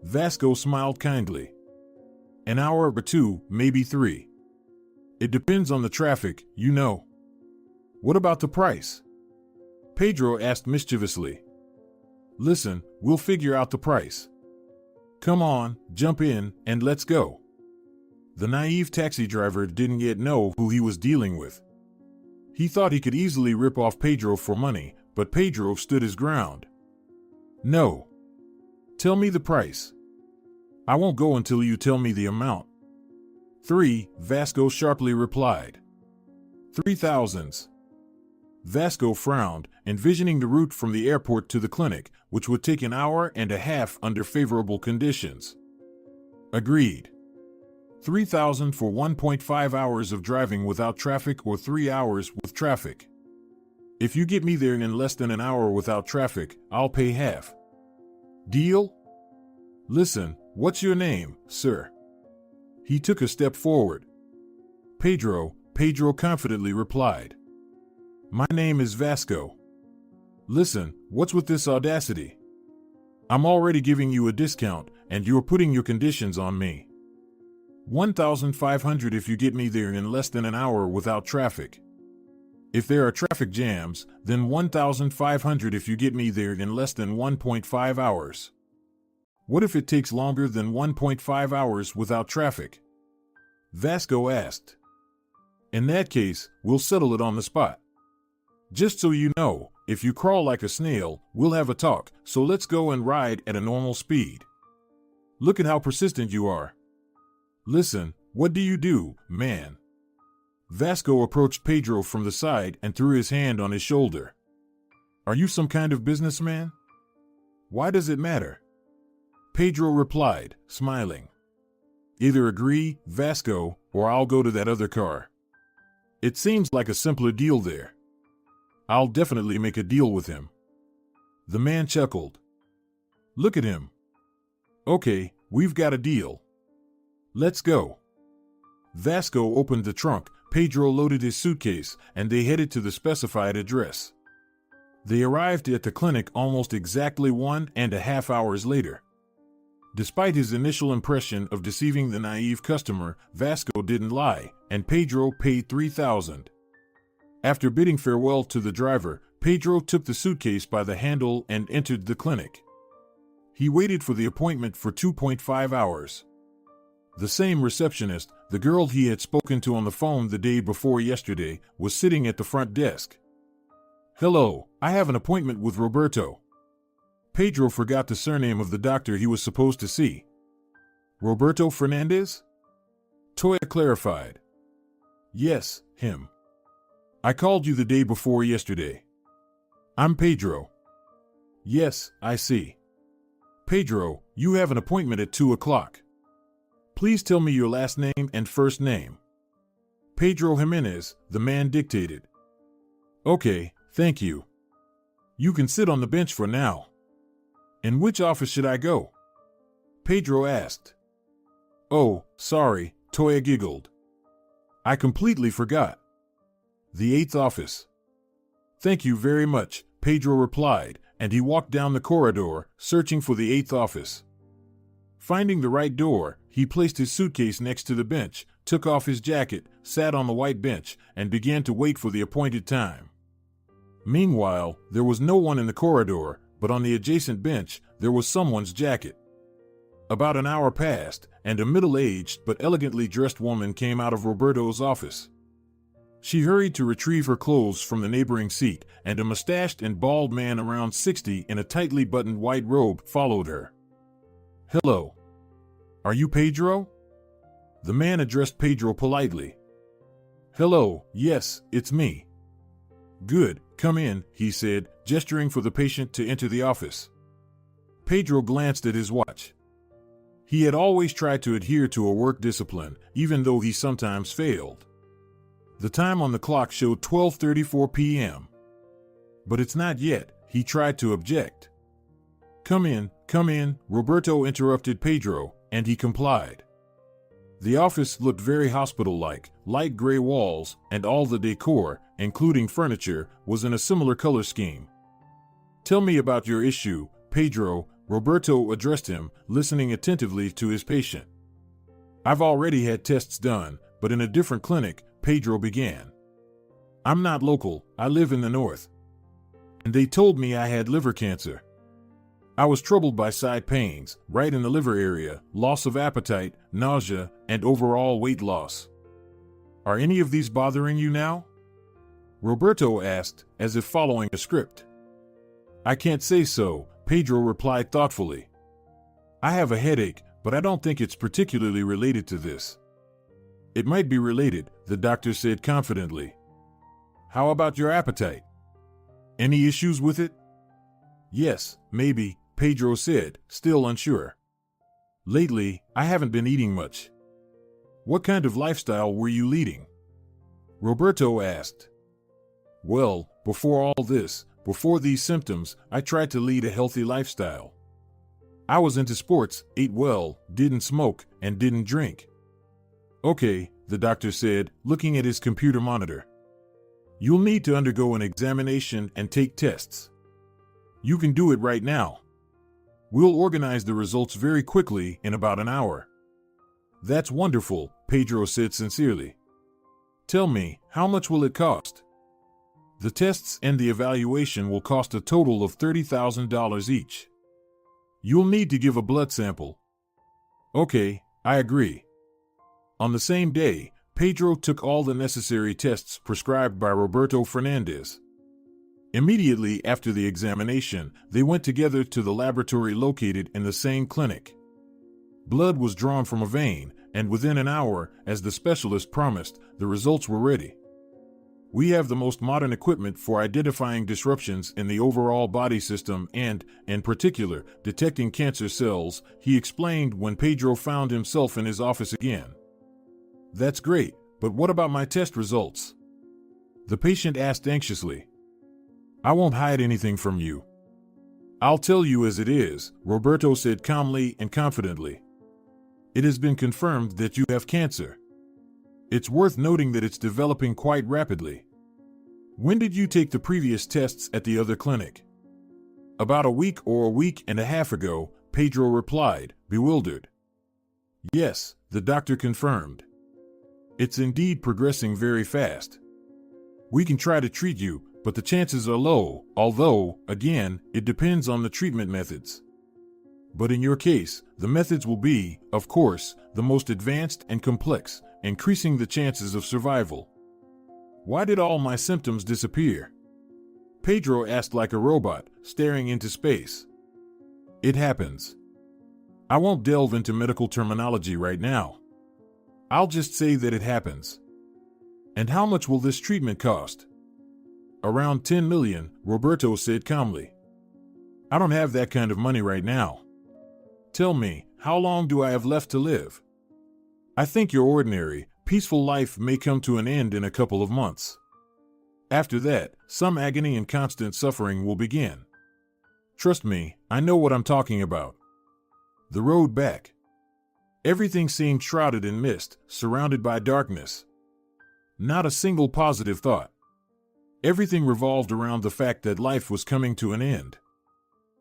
Vasco smiled kindly. "An hour or two, maybe 3. It depends on the traffic, you know." "What about the price?" Pedro asked mischievously. "Listen, we'll figure out the price. Come on, jump in, and let's go." The naive taxi driver didn't yet know who he was dealing with. He thought he could easily rip off Pedro for money, but Pedro stood his ground. "No. Tell me the price." "I won't go until you tell me the amount." 3, Vasco sharply replied. 3,000. Vasco frowned, envisioning the route from the airport to the clinic, which would take an hour and a half under favorable conditions. "Agreed. 3,000 for 1.5 hours of driving without traffic or 3 hours with traffic. If you get me there in less than an hour without traffic, I'll pay half. Deal?" "Listen, what's your name, sir?" He took a step forward. Pedro confidently replied. "My name is Vasco." "Listen, what's with this audacity? I'm already giving you a discount, and you're putting your conditions on me. 1,500 if you get me there in less than an hour without traffic. If there are traffic jams, then 1,500 if you get me there in less than 1.5 hours. What if it takes longer than 1.5 hours without traffic?" Vasco asked. "In that case, we'll settle it on the spot. Just so you know, if you crawl like a snail, we'll have a talk, so let's go and ride at a normal speed. Look at how persistent you are. Listen, what do you do, man?" Vasco approached Pedro from the side and threw his hand on his shoulder. "Are you some kind of businessman?" "Why does it matter?" Pedro replied, smiling. "Either agree, Vasco, or I'll go to that other car. It seems like a simpler deal there. I'll definitely make a deal with him." The man chuckled. "Look at him. Okay, we've got a deal. Let's go." Vasco opened the trunk, Pedro loaded his suitcase, and they headed to the specified address. They arrived at the clinic almost exactly 1.5 hours later. Despite his initial impression of deceiving the naive customer, Vasco didn't lie, and Pedro paid 3,000. After bidding farewell to the driver, Pedro took the suitcase by the handle and entered the clinic. He waited for the appointment for 2.5 hours. The same receptionist, the girl he had spoken to on the phone the day before yesterday, was sitting at the front desk. "Hello, I have an appointment with Roberto." Pedro forgot the surname of the doctor he was supposed to see. "Roberto Fernandez?" Toya clarified. "Yes, him. I called you the day before yesterday. I'm Pedro." "Yes, I see. Pedro, you have an appointment at 2 o'clock. Please tell me your last name and first name." Pedro Gimenez, the man dictated. Okay, thank you. You can sit on the bench for now. In which office should I go? Pedro asked. Oh, sorry, Toya giggled. I completely forgot. The 8th office. Thank you very much, Pedro replied, and he walked down the corridor, searching for the 8th office. Finding the right door, he placed his suitcase next to the bench, took off his jacket, sat on the white bench, and began to wait for the appointed time. Meanwhile, there was no one in the corridor, but on the adjacent bench, there was someone's jacket. About an hour passed, and a middle-aged but elegantly dressed woman came out of Roberto's office. She hurried to retrieve her clothes from the neighboring seat, and a mustached and bald man around 60 in a tightly buttoned white robe followed her. Hello. Are you Pedro? The man addressed Pedro politely. Hello, yes, it's me. Good, come in, he said, gesturing for the patient to enter the office. Pedro glanced at his watch. He had always tried to adhere to a work discipline, even though he sometimes failed. The time on the clock showed 12:34 p.m. But it's not yet, he tried to object. Come in, Roberto interrupted Pedro, and he complied. The office looked very hospital-like, light gray walls, and all the decor, including furniture, was in a similar color scheme. Tell me about your issue, Pedro, Roberto addressed him, listening attentively to his patient. I've already had tests done, but in a different clinic, Pedro began. I'm not local, I live in the north. And they told me I had liver cancer. I was troubled by side pains, right in the liver area, loss of appetite, nausea, and overall weight loss. Are any of these bothering you now? Roberto asked, as if following a script. I can't say so, Pedro replied thoughtfully. I have a headache, but I don't think it's particularly related to this. It might be related, the doctor said confidently. How about your appetite? Any issues with it? Yes, maybe, Pedro said, still unsure. Lately, I haven't been eating much. What kind of lifestyle were you leading? Roberto asked. Well, before these symptoms, I tried to lead a healthy lifestyle. I was into sports, ate well, didn't smoke, and didn't drink. Okay, the doctor said, looking at his computer monitor. You'll need to undergo an examination and take tests. You can do it right now. We'll organize the results very quickly in about an hour. That's wonderful, Pedro said sincerely. Tell me, how much will it cost? The tests and the evaluation will cost a total of $30,000 each. You'll need to give a blood sample. Okay, I agree. On the same day, Pedro took all the necessary tests prescribed by Roberto Fernandez. Immediately after the examination, they went together to the laboratory located in the same clinic. Blood was drawn from a vein, and within an hour, as the specialist promised, the results were ready. We have the most modern equipment for identifying disruptions in the overall body system and, in particular, detecting cancer cells, he explained when Pedro found himself in his office again. That's great, but what about my test results? The patient asked anxiously. I won't hide anything from you. I'll tell you as it is, Roberto said calmly and confidently. It has been confirmed that you have cancer. It's worth noting that it's developing quite rapidly. When did you take the previous tests at the other clinic? About a week or a week and a half ago, Pedro replied, bewildered. Yes, the doctor confirmed. It's indeed progressing very fast. We can try to treat you, but the chances are low, although, again, it depends on the treatment methods. But in your case, the methods will be, of course, the most advanced and complex, increasing the chances of survival. Why did all my symptoms disappear? Pedro asked like a robot, staring into space. It happens. I won't delve into medical terminology right now. I'll just say that it happens. And how much will this treatment cost? Around 10 million, Roberto said calmly. I don't have that kind of money right now. Tell me, how long do I have left to live? I think you're ordinary, peaceful life may come to an end in a couple of months. After that, some agony and constant suffering will begin. Trust me, I know what I'm talking about. The road back. Everything seemed shrouded in mist, surrounded by darkness. Not a single positive thought. Everything revolved around the fact that life was coming to an end.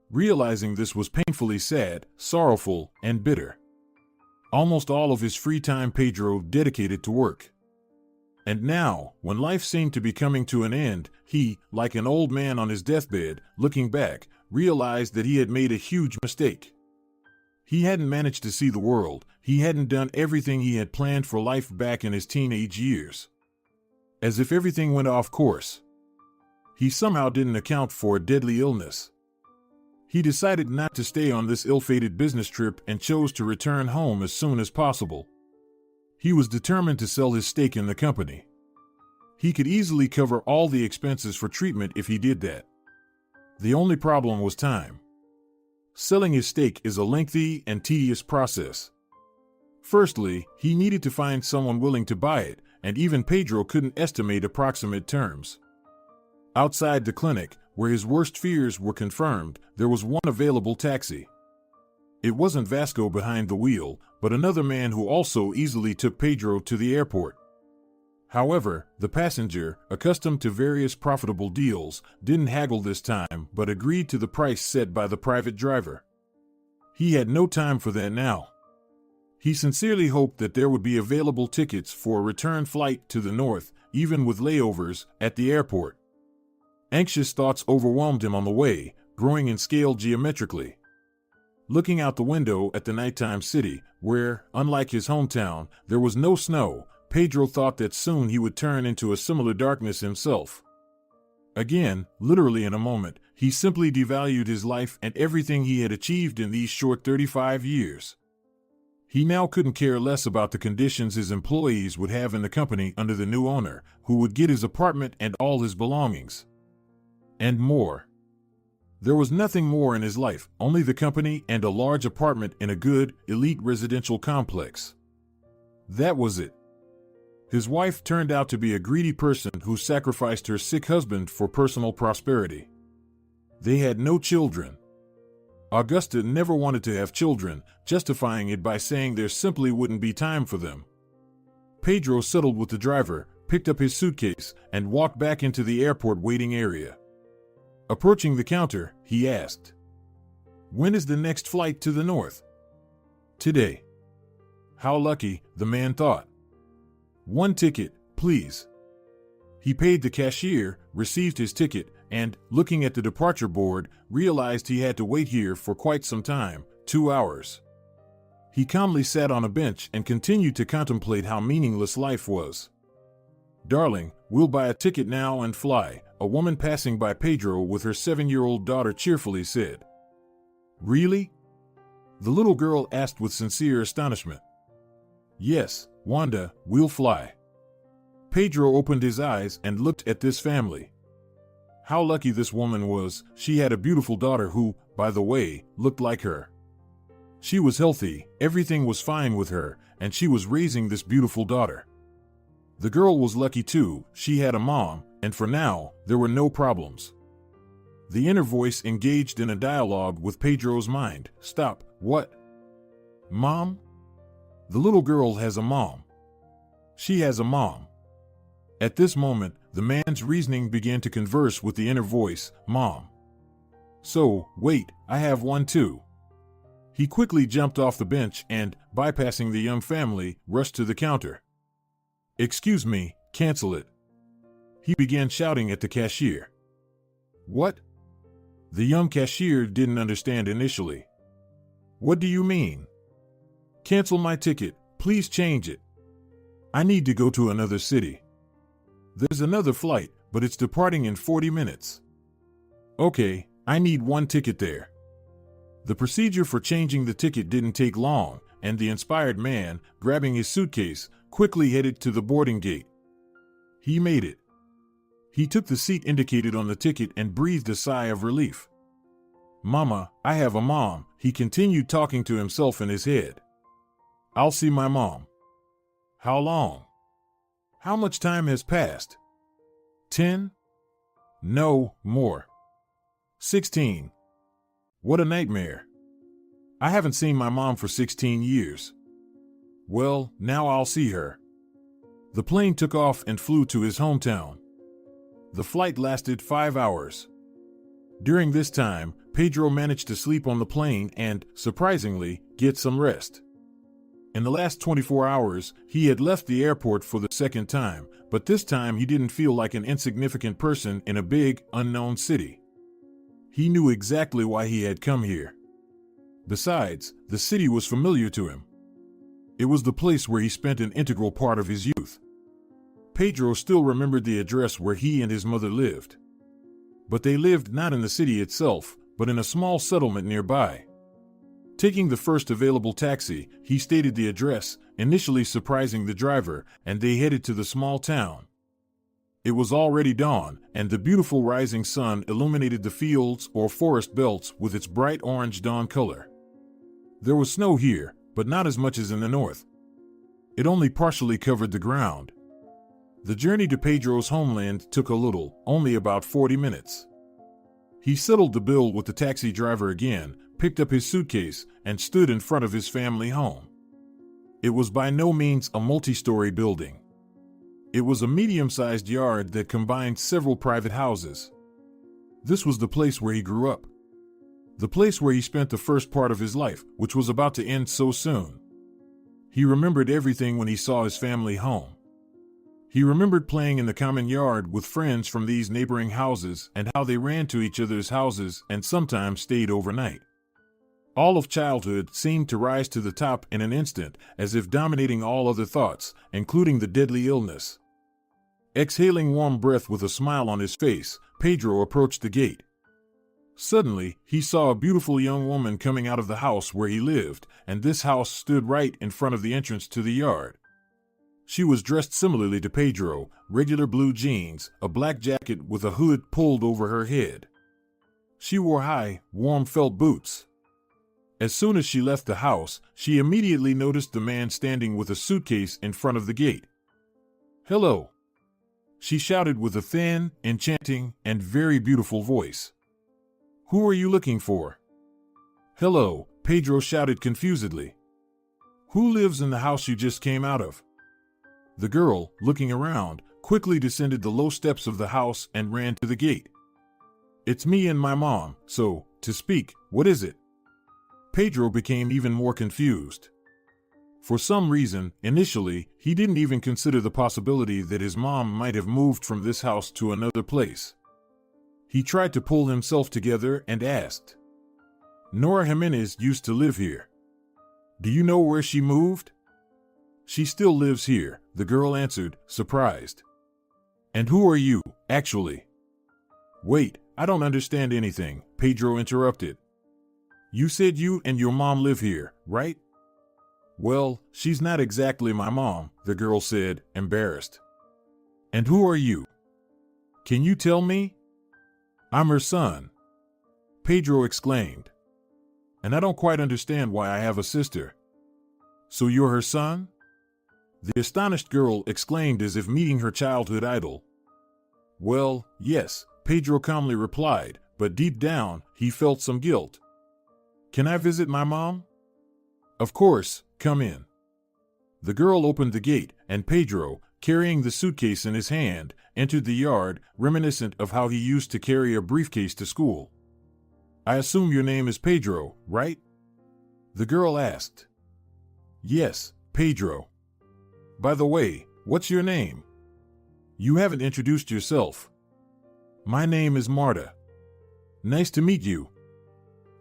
Realizing this was painfully sad, sorrowful, and bitter. Almost all of his free time Pedro dedicated to work. And now, when life seemed to be coming to an end, he, like an old man on his deathbed, looking back, realized that he had made a huge mistake. He hadn't managed to see the world, he hadn't done everything he had planned for life back in his teenage years. As if everything went off course. He somehow didn't account for a deadly illness. He decided not to stay on this ill-fated business trip and chose to return home as soon as possible. He was determined to sell his stake in the company. He could easily cover all the expenses for treatment if he did that. The only problem was time. Selling his stake is a lengthy and tedious process. Firstly, he needed to find someone willing to buy it, and even Pedro couldn't estimate approximate terms. Outside the clinic, where his worst fears were confirmed, there was one available taxi. It wasn't Vasco behind the wheel, but another man who also easily took Pedro to the airport. However, the passenger, accustomed to various profitable deals, didn't haggle this time but agreed to the price set by the private driver. He had no time for that now. He sincerely hoped that there would be available tickets for a return flight to the north, even with layovers, at the airport. Anxious thoughts overwhelmed him on the way, growing in scale geometrically. Looking out the window at the nighttime city, where, unlike his hometown, there was no snow, Pedro thought that soon he would turn into a similar darkness himself. Again, literally in a moment, he simply devalued his life and everything he had achieved in these short 35 years. He now couldn't care less about the conditions his employees would have in the company under the new owner, who would get his apartment and all his belongings. And more. There was nothing more in his life, only the company and a large apartment in a good, elite residential complex. That was it. His wife turned out to be a greedy person who sacrificed her sick husband for personal prosperity. They had no children. Augusta never wanted to have children, justifying it by saying there simply wouldn't be time for them. Pedro settled with the driver, picked up his suitcase, and walked back into the airport waiting area. Approaching the counter, he asked, "When is the next flight to the north?" "Today." How lucky, the man thought. "One ticket, please." He paid the cashier, received his ticket, and, looking at the departure board, realized he had to wait here for quite some time, 2 hours. He calmly sat on a bench and continued to contemplate how meaningless life was. "Darling, we'll buy a ticket now and fly," a woman passing by Pedro with her 7-year-old daughter cheerfully said. "Really?" the little girl asked with sincere astonishment. "Yes, Wanda, we'll fly." Pedro opened his eyes and looked at this family. How lucky this woman was. She had a beautiful daughter who, by the way, looked like her. She was healthy, everything was fine with her, and she was raising this beautiful daughter. The girl was lucky too, she had a mom, and for now, there were no problems. The inner voice engaged in a dialogue with Pedro's mind. "Stop, what? Mom? The little girl has a mom. She has a mom." At this moment, the man's reasoning began to converse with the inner voice, "Mom. So, wait, I have one too." He quickly jumped off the bench and, bypassing the young family, rushed to the counter. "Excuse me, cancel it." He began shouting at the cashier. "What?" The young cashier didn't understand initially. "What do you mean?" "Cancel my ticket, please change it. I need to go to another city. There's another flight, but it's departing in 40 minutes. Okay, I need one ticket there." The procedure for changing the ticket didn't take long, and the inspired man, grabbing his suitcase, quickly headed to the boarding gate. He made it. He took the seat indicated on the ticket and breathed a sigh of relief. "Mama, I have a mom," he continued talking to himself in his head. "I'll see my mom." "How long?" How much time has passed? 10? No, more. 16. What a nightmare. I haven't seen my mom for 16 years. Well, now I'll see her. The plane took off and flew to his hometown. The flight lasted 5 hours. During this time, Pedro managed to sleep on the plane and, surprisingly, get some rest. In the last 24 hours, he had left the airport for the second time, but this time he didn't feel like an insignificant person in a big, unknown city. He knew exactly why he had come here. Besides, the city was familiar to him. It was the place where he spent an integral part of his youth. Pedro still remembered the address where he and his mother lived. But they lived not in the city itself, but in a small settlement nearby. Taking the first available taxi, he stated the address, initially surprising the driver, and they headed to the small town. It was already dawn, and the beautiful rising sun illuminated the fields or forest belts with its bright orange dawn color. There was snow here, but not as much as in the north. It only partially covered the ground. The journey to Pedro's homeland took a little, only about 40 minutes. He settled the bill with the taxi driver again, picked up his suitcase, and stood in front of his family home. It was by no means a multi-story building. It was a medium-sized yard that combined several private houses. This was the place where he grew up. The place where he spent the first part of his life, which was about to end so soon. He remembered everything when he saw his family home. He remembered playing in the common yard with friends from these neighboring houses and how they ran to each other's houses and sometimes stayed overnight. All of childhood seemed to rise to the top in an instant, as if dominating all other thoughts, including the deadly illness. Exhaling warm breath with a smile on his face, Pedro approached the gate. Suddenly, he saw a beautiful young woman coming out of the house where he lived, and this house stood right in front of the entrance to the yard. She was dressed similarly to Pedro, regular blue jeans, a black jacket with a hood pulled over her head. She wore high, warm felt boots. As soon as she left the house, she immediately noticed the man standing with a suitcase in front of the gate. "Hello," she shouted with a thin, enchanting, and very beautiful voice. "Who are you looking for?" "Hello," Pedro shouted confusedly. "Who lives in the house you just came out of?" The girl, looking around, quickly descended the low steps of the house and ran to the gate. "It's me and my mom, so, to speak, what is it?" Pedro became even more confused. For some reason, initially, he didn't even consider the possibility that his mom might have moved from this house to another place. He tried to pull himself together and asked, "Nora Gimenez used to live here. Do you know where she moved?" "She still lives here," the girl answered, surprised. "And who are you, actually?" "Wait, I don't understand anything," Pedro interrupted. "You said you and your mom live here, right?" "Well, she's not exactly my mom," the girl said, embarrassed. "And who are you? Can you tell me?" "I'm her son," Pedro exclaimed. "And I don't quite understand why I have a sister." "So you're her son?" The astonished girl exclaimed as if meeting her childhood idol. "Well, yes," Pedro calmly replied, but deep down, he felt some guilt. "Can I visit my mom?" "Of course, come in." The girl opened the gate, and Pedro, carrying the suitcase in his hand, entered the yard, reminiscent of how he used to carry a briefcase to school. "I assume your name is Pedro, right?" the girl asked. "Yes, Pedro. By the way, what's your name? You haven't introduced yourself." "My name is Marta." "Nice to meet you."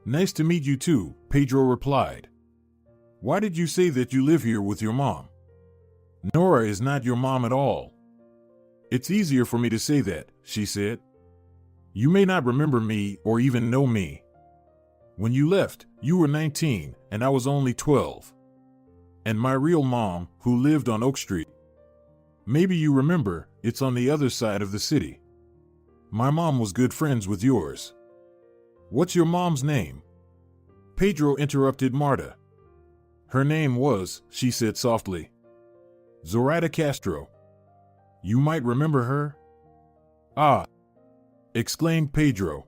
"Nice to meet you too," Pedro replied. "Why did you say that you live here with your mom?" "Nora is not your mom at all." "It's easier for me to say that," she said. "You may not remember me or even know me. When you left, you were 19 and I was only 12. And my real mom, who lived on Oak Street. Maybe you remember, it's on the other side of the city. My mom was good friends with yours." "What's your mom's name?" Pedro interrupted Marta. "Her name was," she said softly, "Zoraida Castro." You might remember her? Ah, exclaimed Pedro.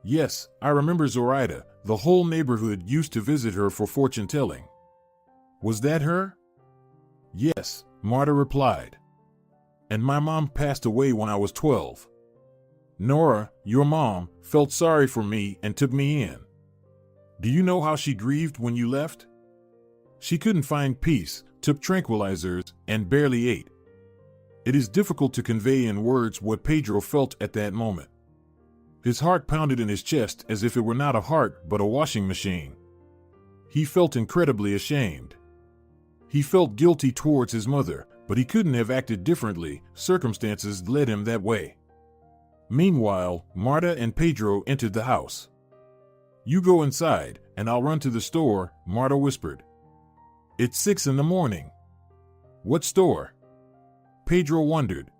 Yes, I remember Zoraida. The whole neighborhood used to visit her for fortune-telling. Was that her? Yes, Marta replied. And my mom passed away when I was 12. Nora, your mom, felt sorry for me and took me in. Do you know how she grieved when you left? She couldn't find peace, took tranquilizers, and barely ate. It is difficult to convey in words what Pedro felt at that moment. His heart pounded in his chest as if it were not a heart but a washing machine. He felt incredibly ashamed. He felt guilty towards his mother, but he couldn't have acted differently. Circumstances led him that way. Meanwhile, Marta and Pedro entered the house. You go inside, and I'll run to the store, Marta whispered. It's 6 a.m. What store? Pedro wondered.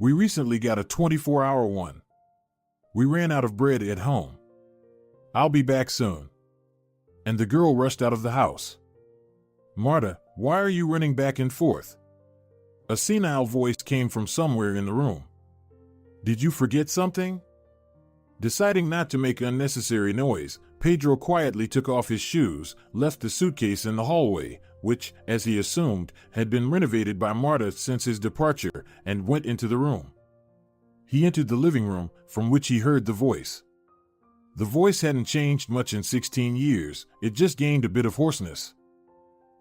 We recently got a 24-hour one. We ran out of bread at home. I'll be back soon. And the girl rushed out of the house. Marta, why are you running back and forth? A senile voice came from somewhere in the room. Did you forget something? Deciding not to make unnecessary noise, Pedro quietly took off his shoes, left the suitcase in the hallway, which, as he assumed, had been renovated by Marta since his departure, and went into the room. He entered the living room, from which he heard the voice. The voice hadn't changed much in 16 years, it just gained a bit of hoarseness.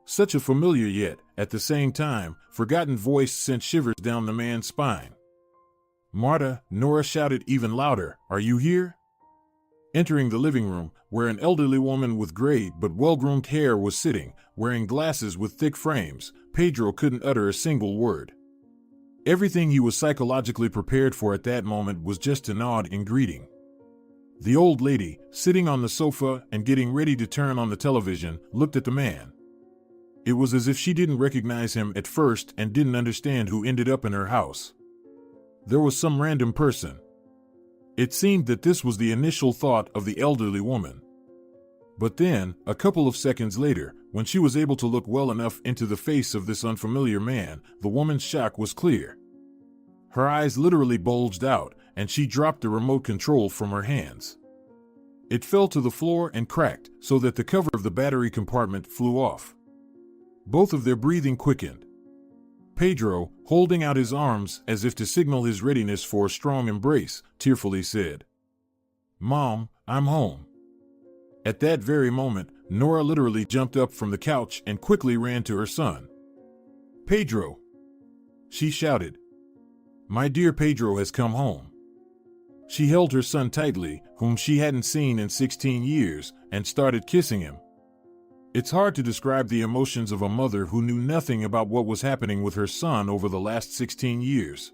Such a familiar yet, at the same time, forgotten voice sent shivers down the man's spine. Marta, Nora shouted even louder, are you here? Entering the living room, where an elderly woman with gray but well-groomed hair was sitting, wearing glasses with thick frames, Pedro couldn't utter a single word. Everything he was psychologically prepared for at that moment was just to nod in greeting. The old lady, sitting on the sofa and getting ready to turn on the television, looked at the man. It was as if she didn't recognize him at first and didn't understand who ended up in her house. There was some random person. It seemed that this was the initial thought of the elderly woman. But then, a couple of seconds later, when she was able to look well enough into the face of this unfamiliar man, the woman's shock was clear. Her eyes literally bulged out, and she dropped the remote control from her hands. It fell to the floor and cracked, so that the cover of the battery compartment flew off. Both of their breathing quickened. Pedro, holding out his arms as if to signal his readiness for a strong embrace, tearfully said, Mom, I'm home. At that very moment, Nora literally jumped up from the couch and quickly ran to her son. Pedro! She shouted. My dear Pedro has come home. She held her son tightly, whom she hadn't seen in 16 years, and started kissing him. It's hard to describe the emotions of a mother who knew nothing about what was happening with her son over the last 16 years.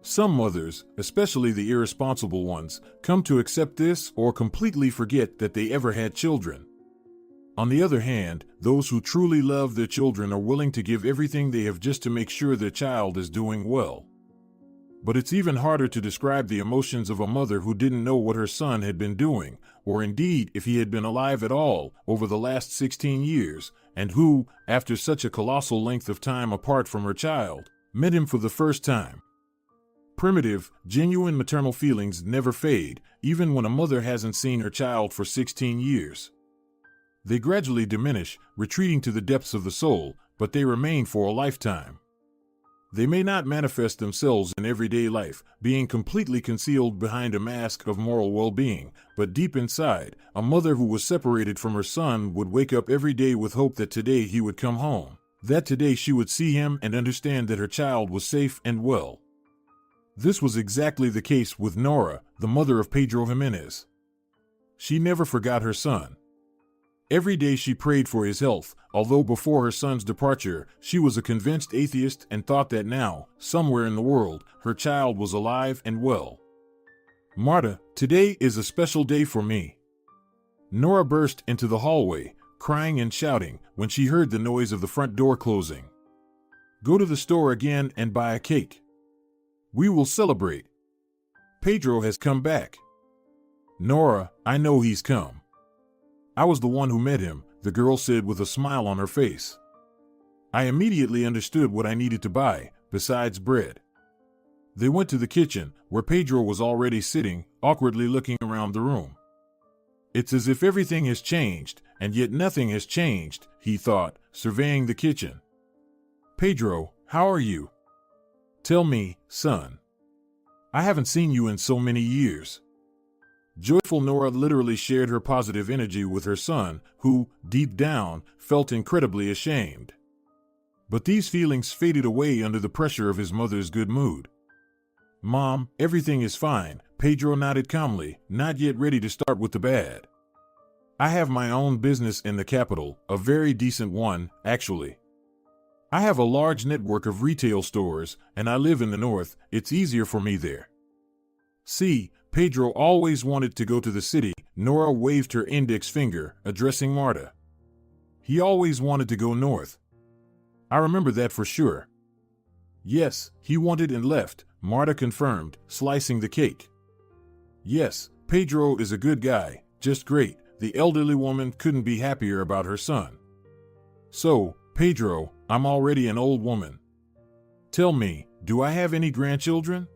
Some mothers, especially the irresponsible ones, come to accept this or completely forget that they ever had children. On the other hand, those who truly love their children are willing to give everything they have just to make sure their child is doing well. But it's even harder to describe the emotions of a mother who didn't know what her son had been doing, or indeed if he had been alive at all, over the last 16 years, and who, after such a colossal length of time apart from her child, met him for the first time. Primitive, genuine maternal feelings never fade, even when a mother hasn't seen her child for 16 years. They gradually diminish, retreating to the depths of the soul, but they remain for a lifetime. They may not manifest themselves in everyday life, being completely concealed behind a mask of moral well-being, but deep inside, a mother who was separated from her son would wake up every day with hope that today he would come home, that today she would see him and understand that her child was safe and well. This was exactly the case with Nora, the mother of Pedro Gimenez. She never forgot her son. Every day she prayed for his health, although before her son's departure, she was a convinced atheist and thought that now, somewhere in the world, her child was alive and well. Marta, today is a special day for me. Nora burst into the hallway, crying and shouting, when she heard the noise of the front door closing. Go to the store again and buy a cake. We will celebrate. Pedro has come back. Nora, I know he's come. I was the one who met him, the girl said with a smile on her face. I immediately understood what I needed to buy, besides bread. They went to the kitchen, where Pedro was already sitting, awkwardly looking around the room. It's as if everything has changed, and yet nothing has changed, he thought, surveying the kitchen. Pedro, how are you? Tell me, son. I haven't seen you in so many years. Joyful Nora literally shared her positive energy with her son, who, deep down, felt incredibly ashamed. But these feelings faded away under the pressure of his mother's good mood. Mom, everything is fine, Pedro nodded calmly, not yet ready to start with the bad. I have my own business in the capital, a very decent one, actually. I have a large network of retail stores, and I live in the north. It's easier for me there. See, Pedro always wanted to go to the city. Nora waved her index finger, addressing Marta. He always wanted to go north. I remember that for sure. Yes, he wanted and left, Marta confirmed, slicing the cake. Yes, Pedro is a good guy, just great. The elderly woman couldn't be happier about her son. So, Pedro, I'm already an old woman. Tell me, do I have any grandchildren?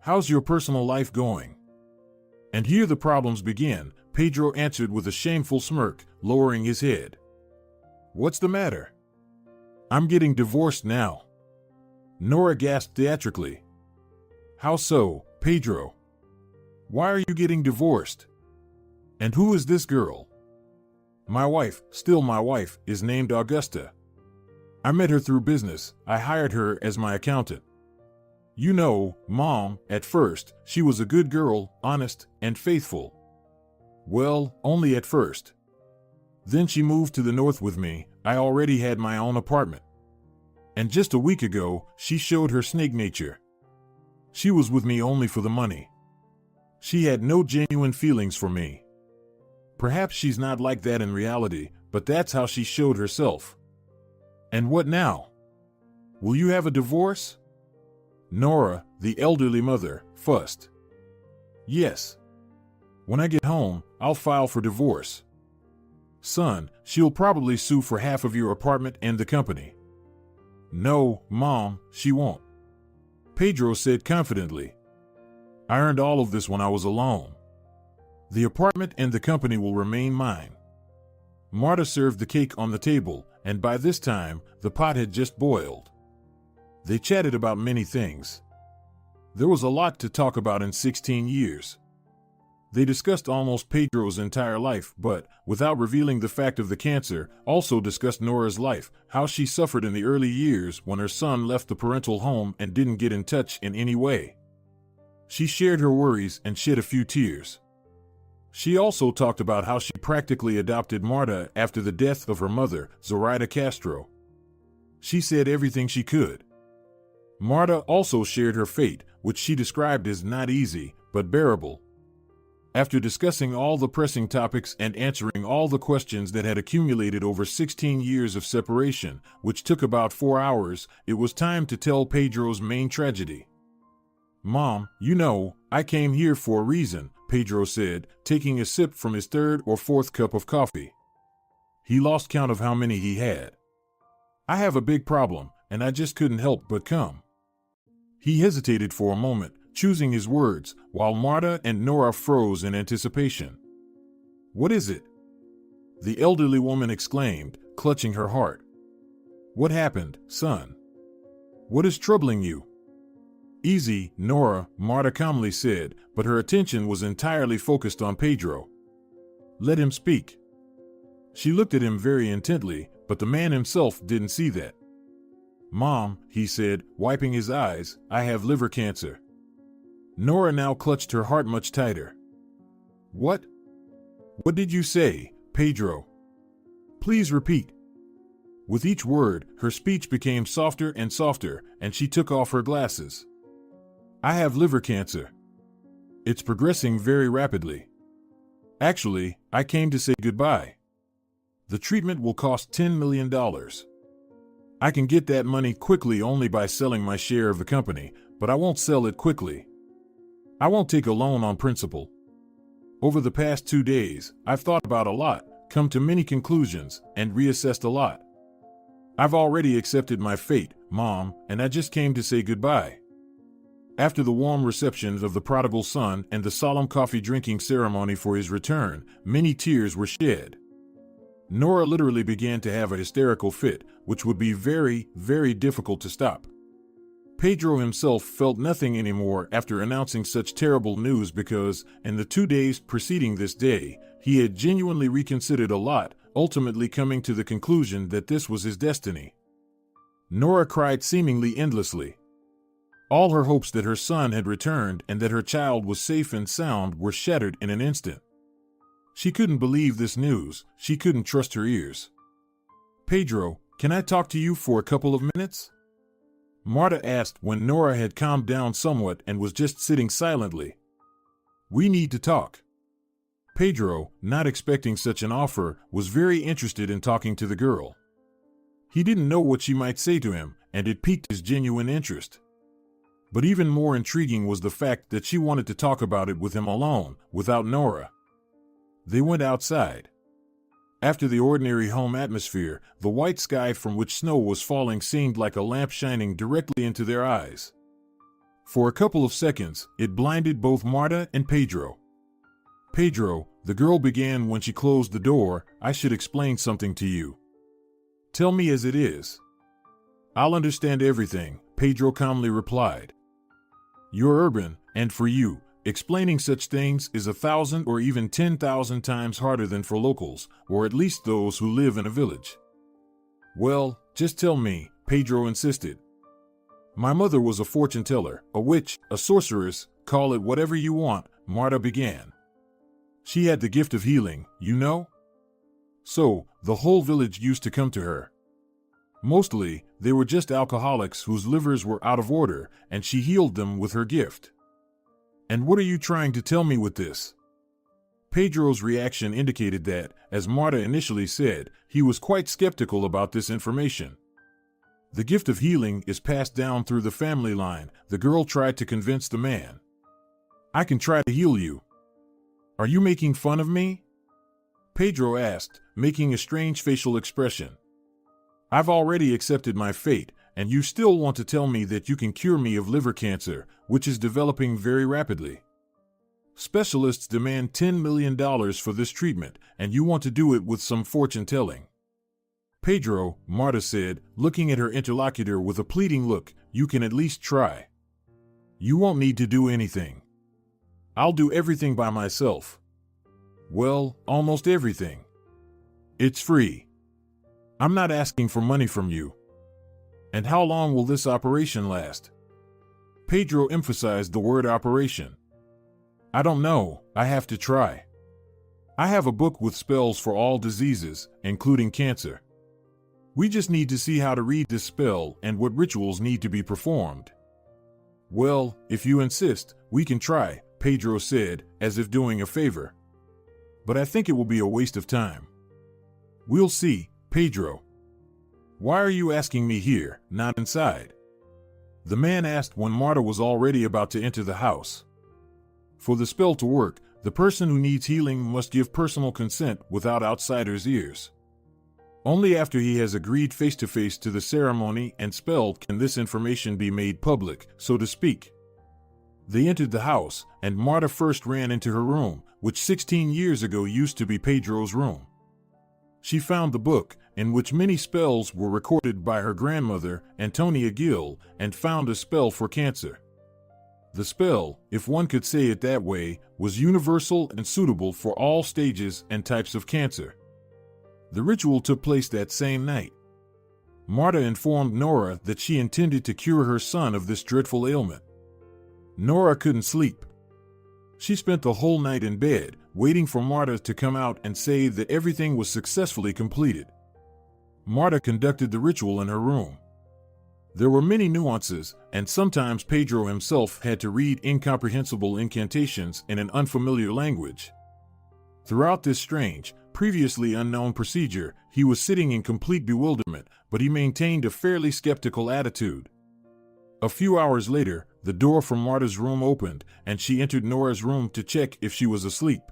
How's your personal life going? And here the problems begin, Pedro answered with a shameful smirk, lowering his head. What's the matter? I'm getting divorced now. Nora gasped theatrically. How so, Pedro? Why are you getting divorced? And who is this girl? My wife, still my wife, is named Augusta. I met her through business. I hired her as my accountant. You know, Mom, at first, she was a good girl, honest, and faithful. Well, only at first. Then she moved to the north with me. I already had my own apartment. And just a week ago, she showed her snake nature. She was with me only for the money. She had no genuine feelings for me. Perhaps she's not like that in reality, but that's how she showed herself. And what now? Will you have a divorce? Nora, the elderly mother, fussed. Yes. When I get home, I'll file for divorce. Son, she'll probably sue for half of your apartment and the company. No, Mom, she won't. Pedro said confidently. I earned all of this when I was alone. The apartment and the company will remain mine. Marta served the cake on the table, and by this time, the pot had just boiled. They chatted about many things. There was a lot to talk about in 16 years. They discussed almost Pedro's entire life, but, without revealing the fact of the cancer, also discussed Nora's life, how she suffered in the early years when her son left the parental home and didn't get in touch in any way. She shared her worries and shed a few tears. She also talked about how she practically adopted Marta after the death of her mother, Zoraida Castro. She said everything she could. Marta also shared her fate, which she described as not easy, but bearable. After discussing all the pressing topics and answering all the questions that had accumulated over 16 years of separation, which took about 4 hours, it was time to tell Pedro's main tragedy. Mom, you know, I came here for a reason, Pedro said, taking a sip from his third or fourth cup of coffee. He lost count of how many he had. I have a big problem, and I just couldn't help but come. He hesitated for a moment, choosing his words, while Marta and Nora froze in anticipation. What is it? The elderly woman exclaimed, clutching her heart. What happened, son? What is troubling you? Easy, Nora, Marta calmly said, but her attention was entirely focused on Pedro. Let him speak. She looked at him very intently, but the man himself didn't see that. Mom, he said, wiping his eyes, I have liver cancer. Nora now clutched her heart much tighter. What? What did you say, Pedro? Please repeat. With each word, her speech became softer and softer, and she took off her glasses. I have liver cancer. It's progressing very rapidly. Actually, I came to say goodbye. The treatment will cost $10 million. I can get that money quickly only by selling my share of the company, but I won't sell it quickly. I won't take a loan on principal. Over the past 2 days, I've thought about a lot, come to many conclusions, and reassessed a lot. I've already accepted my fate. Mom, and I just came to say goodbye." After the warm reception of the prodigal son and the solemn coffee drinking ceremony for his return, many tears were shed. Nora literally began to have a hysterical fit, which would be very, very difficult to stop. Pedro himself felt nothing anymore after announcing such terrible news because, in the 2 days preceding this day, he had genuinely reconsidered a lot, ultimately coming to the conclusion that this was his destiny. Nora cried seemingly endlessly. All her hopes that her son had returned and that her child was safe and sound were shattered in an instant. She couldn't believe this news. She couldn't trust her ears. "Pedro, can I talk to you for a couple of minutes?" Marta asked when Nora had calmed down somewhat and was just sitting silently. "We need to talk." Pedro, not expecting such an offer, was very interested in talking to the girl. He didn't know what she might say to him, and it piqued his genuine interest. But even more intriguing was the fact that she wanted to talk about it with him alone, without Nora. They went outside. After the ordinary home atmosphere, the white sky from which snow was falling seemed like a lamp shining directly into their eyes. For a couple of seconds, it blinded both Marta and Pedro. "Pedro," the girl began when she closed the door, "I should explain something to you." "Tell me as it is." "I'll understand everything," Pedro calmly replied. "You're urban, and for you, explaining such things is 1,000 or even 10,000 times harder than for locals, or at least those who live in a village." "Well, just tell me," Pedro insisted. "My mother was a fortune teller, a witch, a sorceress, call it whatever you want," Marta began. "She had the gift of healing, you know? So, the whole village used to come to her. Mostly, they were just alcoholics whose livers were out of order, and she healed them with her gift." "And what are you trying to tell me with this?" Pedro's reaction indicated that, as Marta initially said, he was quite skeptical about this information. "The gift of healing is passed down through the family line," the girl tried to convince the man. "I can try to heal you." "Are you making fun of me?" Pedro asked, making a strange facial expression. "I've already accepted my fate, and you still want to tell me that you can cure me of liver cancer, which is developing very rapidly. Specialists demand $10 million for this treatment, and you want to do it with some fortune telling." "Pedro," Marta said, looking at her interlocutor with a pleading look, "you can at least try. You won't need to do anything. I'll do everything by myself. Well, almost everything. It's free. I'm not asking for money from you." "And how long will this operation last?" Pedro emphasized the word operation. "I don't know, I have to try. I have a book with spells for all diseases, including cancer. We just need to see how to read this spell and what rituals need to be performed." "Well, if you insist, we can try," Pedro said, as if doing a favor. "But I think it will be a waste of time." "We'll see, Pedro." "Why are you asking me here, not inside?" the man asked when Marta was already about to enter the house. "For the spell to work, the person who needs healing must give personal consent without outsiders' ears. Only after he has agreed face-to-face to the ceremony and spell can this information be made public, so to speak." They entered the house, and Marta first ran into her room, which 16 years ago used to be Pedro's room. She found the book, in which many spells were recorded by her grandmother, Antonia Gill, and found a spell for cancer. The spell, if one could say it that way, was universal and suitable for all stages and types of cancer. The ritual took place that same night. Marta informed Nora that she intended to cure her son of this dreadful ailment. Nora couldn't sleep. She spent the whole night in bed, waiting for Marta to come out and say that everything was successfully completed. Marta conducted the ritual in her room. There were many nuances, and sometimes Pedro himself had to read incomprehensible incantations in an unfamiliar language. Throughout this strange, previously unknown procedure, he was sitting in complete bewilderment, but he maintained a fairly skeptical attitude. A few hours later, the door from Marta's room opened, and she entered Nora's room to check if she was asleep.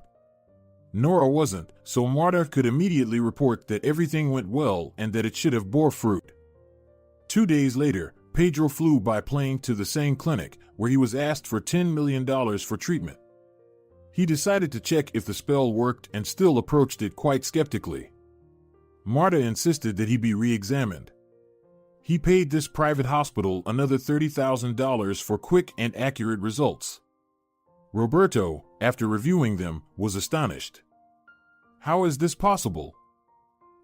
Nora wasn't, so Marta could immediately report that everything went well and that it should have bore fruit. 2 days later, Pedro flew by plane to the same clinic where he was asked for $10 million for treatment. He decided to check if the spell worked and still approached it quite skeptically. Marta insisted that he be re-examined. He paid this private hospital another $30,000 for quick and accurate results. Roberto, after reviewing them, was astonished. "How is this possible?"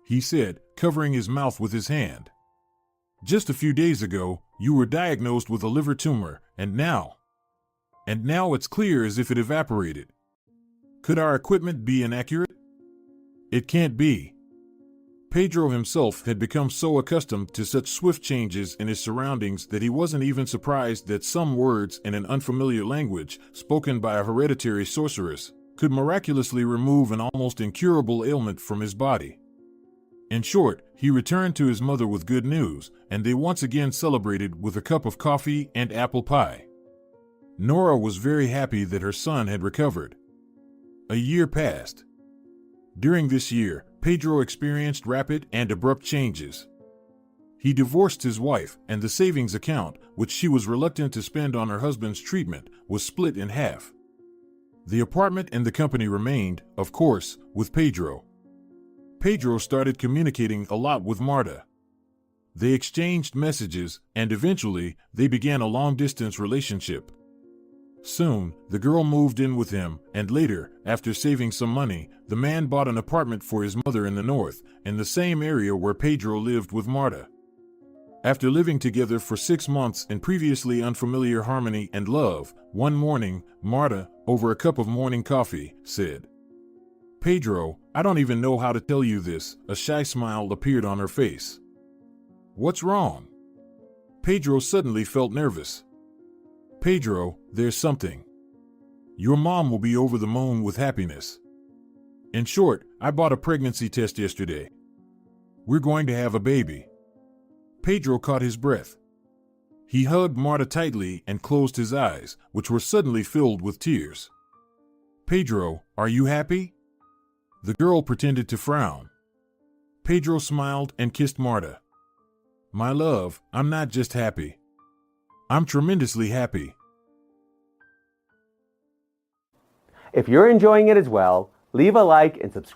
he said, covering his mouth with his hand. "Just a few days ago, you were diagnosed with a liver tumor, and now it's clear as if it evaporated. Could our equipment be inaccurate? It can't be." Pedro himself had become so accustomed to such swift changes in his surroundings that he wasn't even surprised that some words in an unfamiliar language, spoken by a hereditary sorceress, could miraculously remove an almost incurable ailment from his body. In short, he returned to his mother with good news, and they once again celebrated with a cup of coffee and apple pie. Nora was very happy that her son had recovered. A year passed. During this year, Pedro experienced rapid and abrupt changes. He divorced his wife, and the savings account, which she was reluctant to spend on her husband's treatment, was split in half. The apartment and the company remained, of course, with Pedro. Pedro started communicating a lot with Marta. They exchanged messages, and eventually, they began a long-distance relationship. Soon, the girl moved in with him, and later, after saving some money, the man bought an apartment for his mother in the north, in the same area where Pedro lived with Marta. After living together for 6 months in previously unfamiliar harmony and love, one morning, Marta, over a cup of morning coffee, said, "Pedro, I don't even know how to tell you this." A shy smile appeared on her face. "What's wrong?" Pedro suddenly felt nervous. "Pedro, there's something. Your mom will be over the moon with happiness. In short, I bought a pregnancy test yesterday. We're going to have a baby." Pedro caught his breath. He hugged Marta tightly and closed his eyes, which were suddenly filled with tears. "Pedro, are you happy?" The girl pretended to frown. Pedro smiled and kissed Marta. "My love, I'm not just happy. I'm tremendously happy." If you're enjoying it as well, leave a like and subscribe.